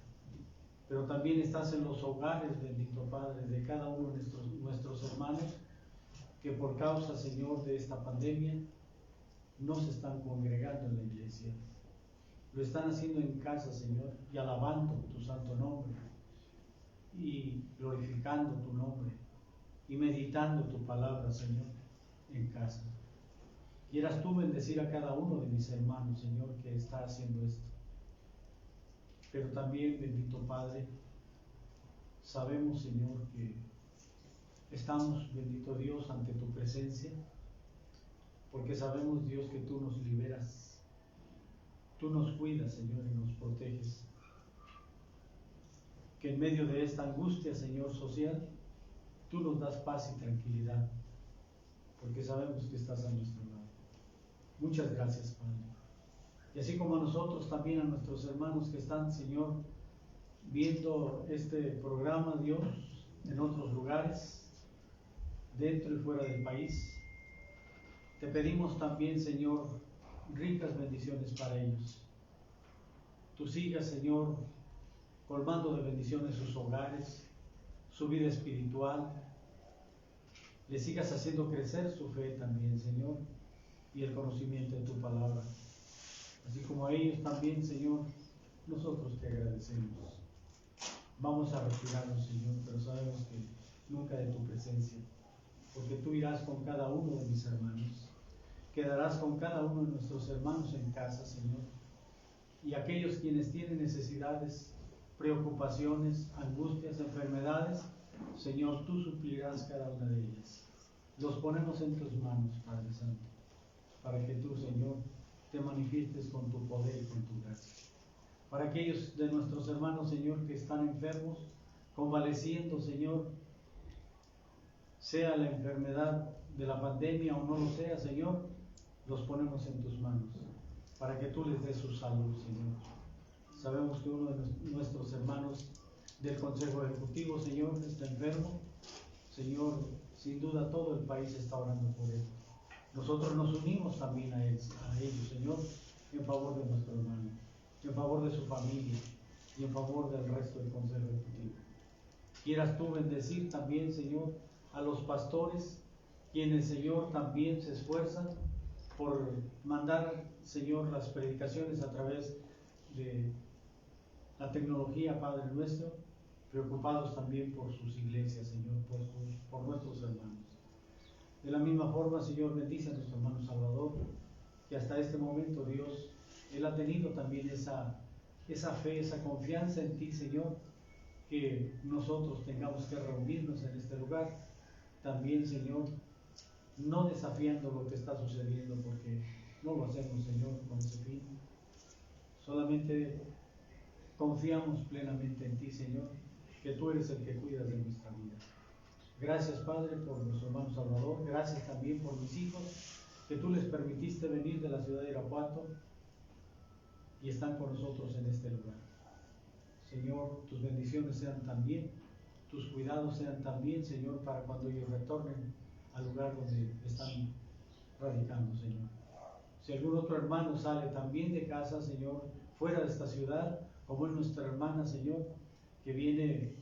pero también estás en los hogares, bendito Padre, de cada uno de nuestros hermanos que por causa, Señor, de esta pandemia no se están congregando en la iglesia. Lo están haciendo en casa, Señor, y alabando tu santo nombre, y glorificando tu nombre, y meditando tu palabra, Señor, en casa. Quieras tú bendecir a cada uno de mis hermanos, Señor, que está haciendo esto. Pero también, bendito Padre, sabemos, Señor, que estamos, bendito Dios, ante tu presencia, porque sabemos, Dios, que tú nos liberas, tú nos cuidas, Señor, y nos proteges. Que en medio de esta angustia, Señor, social, tú nos das paz y tranquilidad, porque sabemos que estás a nuestro lado. Muchas gracias, Padre. Y así como a nosotros, también a nuestros hermanos que están, Señor, viendo este programa, Dios, en otros lugares, dentro y fuera del país, te pedimos también, Señor, ricas bendiciones para ellos. Tú sigas, Señor, colmando de bendiciones sus hogares, su vida espiritual, le sigas haciendo crecer su fe también, Señor, y el conocimiento de tu palabra. Así como a ellos también, Señor, nosotros te agradecemos. Vamos a retirarnos, Señor, pero sabemos que nunca de tu presencia, porque tú irás con cada uno de mis hermanos, quedarás con cada uno de nuestros hermanos en casa, Señor, y aquellos quienes tienen necesidades, preocupaciones, angustias, enfermedades, Señor, tú suplirás cada una de ellas. Los ponemos en tus manos, Padre Santo, para que tú, Señor, te manifiestes con tu poder y con tu gracia. Para aquellos de nuestros hermanos, Señor, que están enfermos, convaleciendo, Señor, sea la enfermedad de la pandemia o no lo sea, Señor, los ponemos en tus manos, para que tú les des su salud, Señor. Sabemos que uno de nuestros hermanos del Consejo Ejecutivo, Señor, está enfermo. Señor, sin duda todo el país está orando por él. Nosotros nos unimos también a ellos, Señor, en favor de nuestro hermano, en favor de su familia y en favor del resto del Consejo Ejecutivo. Quieras tú bendecir también, Señor, a los pastores, quienes, Señor, también se esfuerzan por mandar, Señor, las predicaciones a través de la tecnología, Padre nuestro, preocupados también por sus iglesias, Señor, por nuestros hermanos. De la misma forma, Señor, bendice a nuestro hermano Salvador, que hasta este momento, Dios, él ha tenido también esa fe, esa confianza en ti, Señor, que nosotros tengamos que reunirnos en este lugar, también, Señor, no desafiando lo que está sucediendo, porque no lo hacemos, Señor, con ese fin. Solamente confiamos plenamente en ti, Señor, que tú eres el que cuidas de nuestra vida. Gracias, Padre, por nuestro hermano Salvador. Gracias también por mis hijos, que tú les permitiste venir de la ciudad de Irapuato y están con nosotros en este lugar. Señor, tus bendiciones sean también, tus cuidados sean también, Señor, para cuando ellos retornen al lugar donde están radicando, Señor. Si algún otro hermano sale también de casa, Señor, fuera de esta ciudad, como es nuestra hermana, Señor, que viene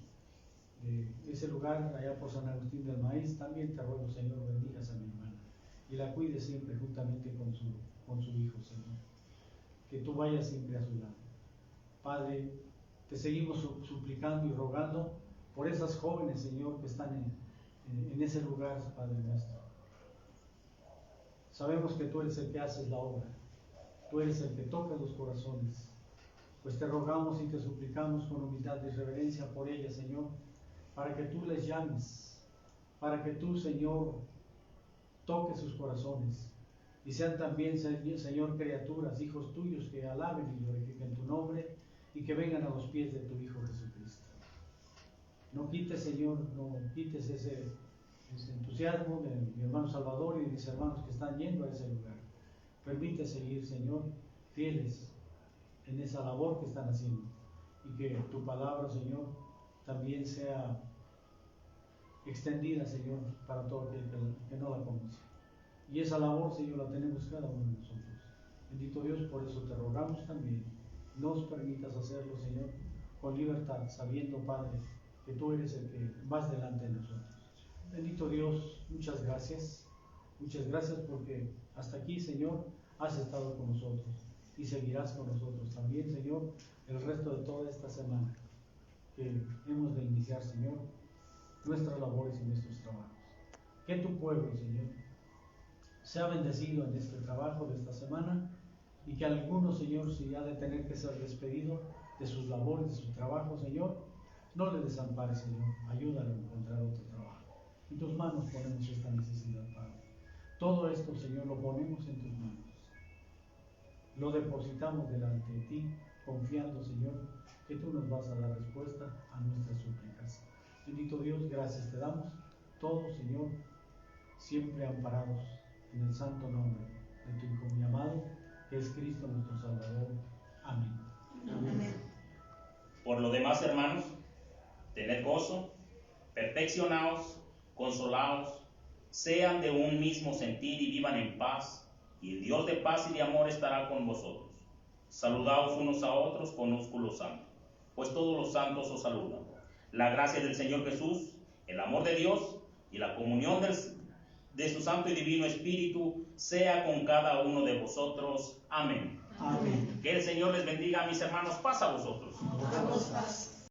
de ese lugar allá por San Agustín del Maíz, también te ruego, Señor, bendigas a mi hermana y la cuide siempre juntamente con su hijo, Señor, que tú vayas siempre a su lado. Padre, te seguimos suplicando y rogando por esas jóvenes, Señor, que están en ese lugar, Padre nuestro, Sabemos que tú eres el que haces la obra, tú eres el que toca los corazones. Pues te rogamos y te suplicamos con humildad y reverencia por ellas, Señor, para que tú les llames, para que tú, Señor, toques sus corazones y sean también, Señor, criaturas, hijos tuyos que alaben y glorifiquen tu nombre y que vengan a los pies de tu Hijo Jesucristo. No quites, Señor, no quites ese entusiasmo de mi hermano Salvador y de mis hermanos que están yendo a ese lugar. Permite seguir, Señor, fieles en esa labor que están haciendo y que tu palabra, Señor, también sea extendida, Señor, para todo aquel que no la conoce. Y esa labor, Señor, la tenemos cada uno de nosotros. Bendito Dios, por eso te rogamos también, nos permitas hacerlo, Señor, con libertad, sabiendo, Padre, que tú eres el que vas delante de nosotros. Bendito Dios, muchas gracias porque hasta aquí, Señor, has estado con nosotros y seguirás con nosotros también, Señor, el resto de toda esta semana que hemos de iniciar, Señor, nuestras labores y nuestros trabajos. Que tu pueblo, Señor, sea bendecido en este trabajo de esta semana y que alguno, Señor, si ha de tener que ser despedido de sus labores, de su trabajo, Señor, no le desampare, Señor, ayúdale a encontrar otro trabajo. En tus manos ponemos esta necesidad, Padre. Todo esto, Señor, lo ponemos en tus manos. Lo depositamos delante de ti, confiando, Señor, que tú nos vas a dar respuesta a nuestras súplicas. Bendito Dios, gracias te damos, todos, Señor, siempre amparados en el santo nombre de tu Hijo muy amado, que es Cristo nuestro Salvador. Amén. Amén. Por lo demás, hermanos, tened gozo, perfeccionaos, consolaos, sean de un mismo sentir y vivan en paz, y el Dios de paz y de amor estará con vosotros. Saludaos unos a otros con ósculo santo, pues todos los santos os saludan. La gracia del Señor Jesús, el amor de Dios y la comunión de su santo y divino Espíritu sea con cada uno de vosotros. Amén. Amén. Que el Señor les bendiga, mis hermanos. Paz a vosotros. Damos paz.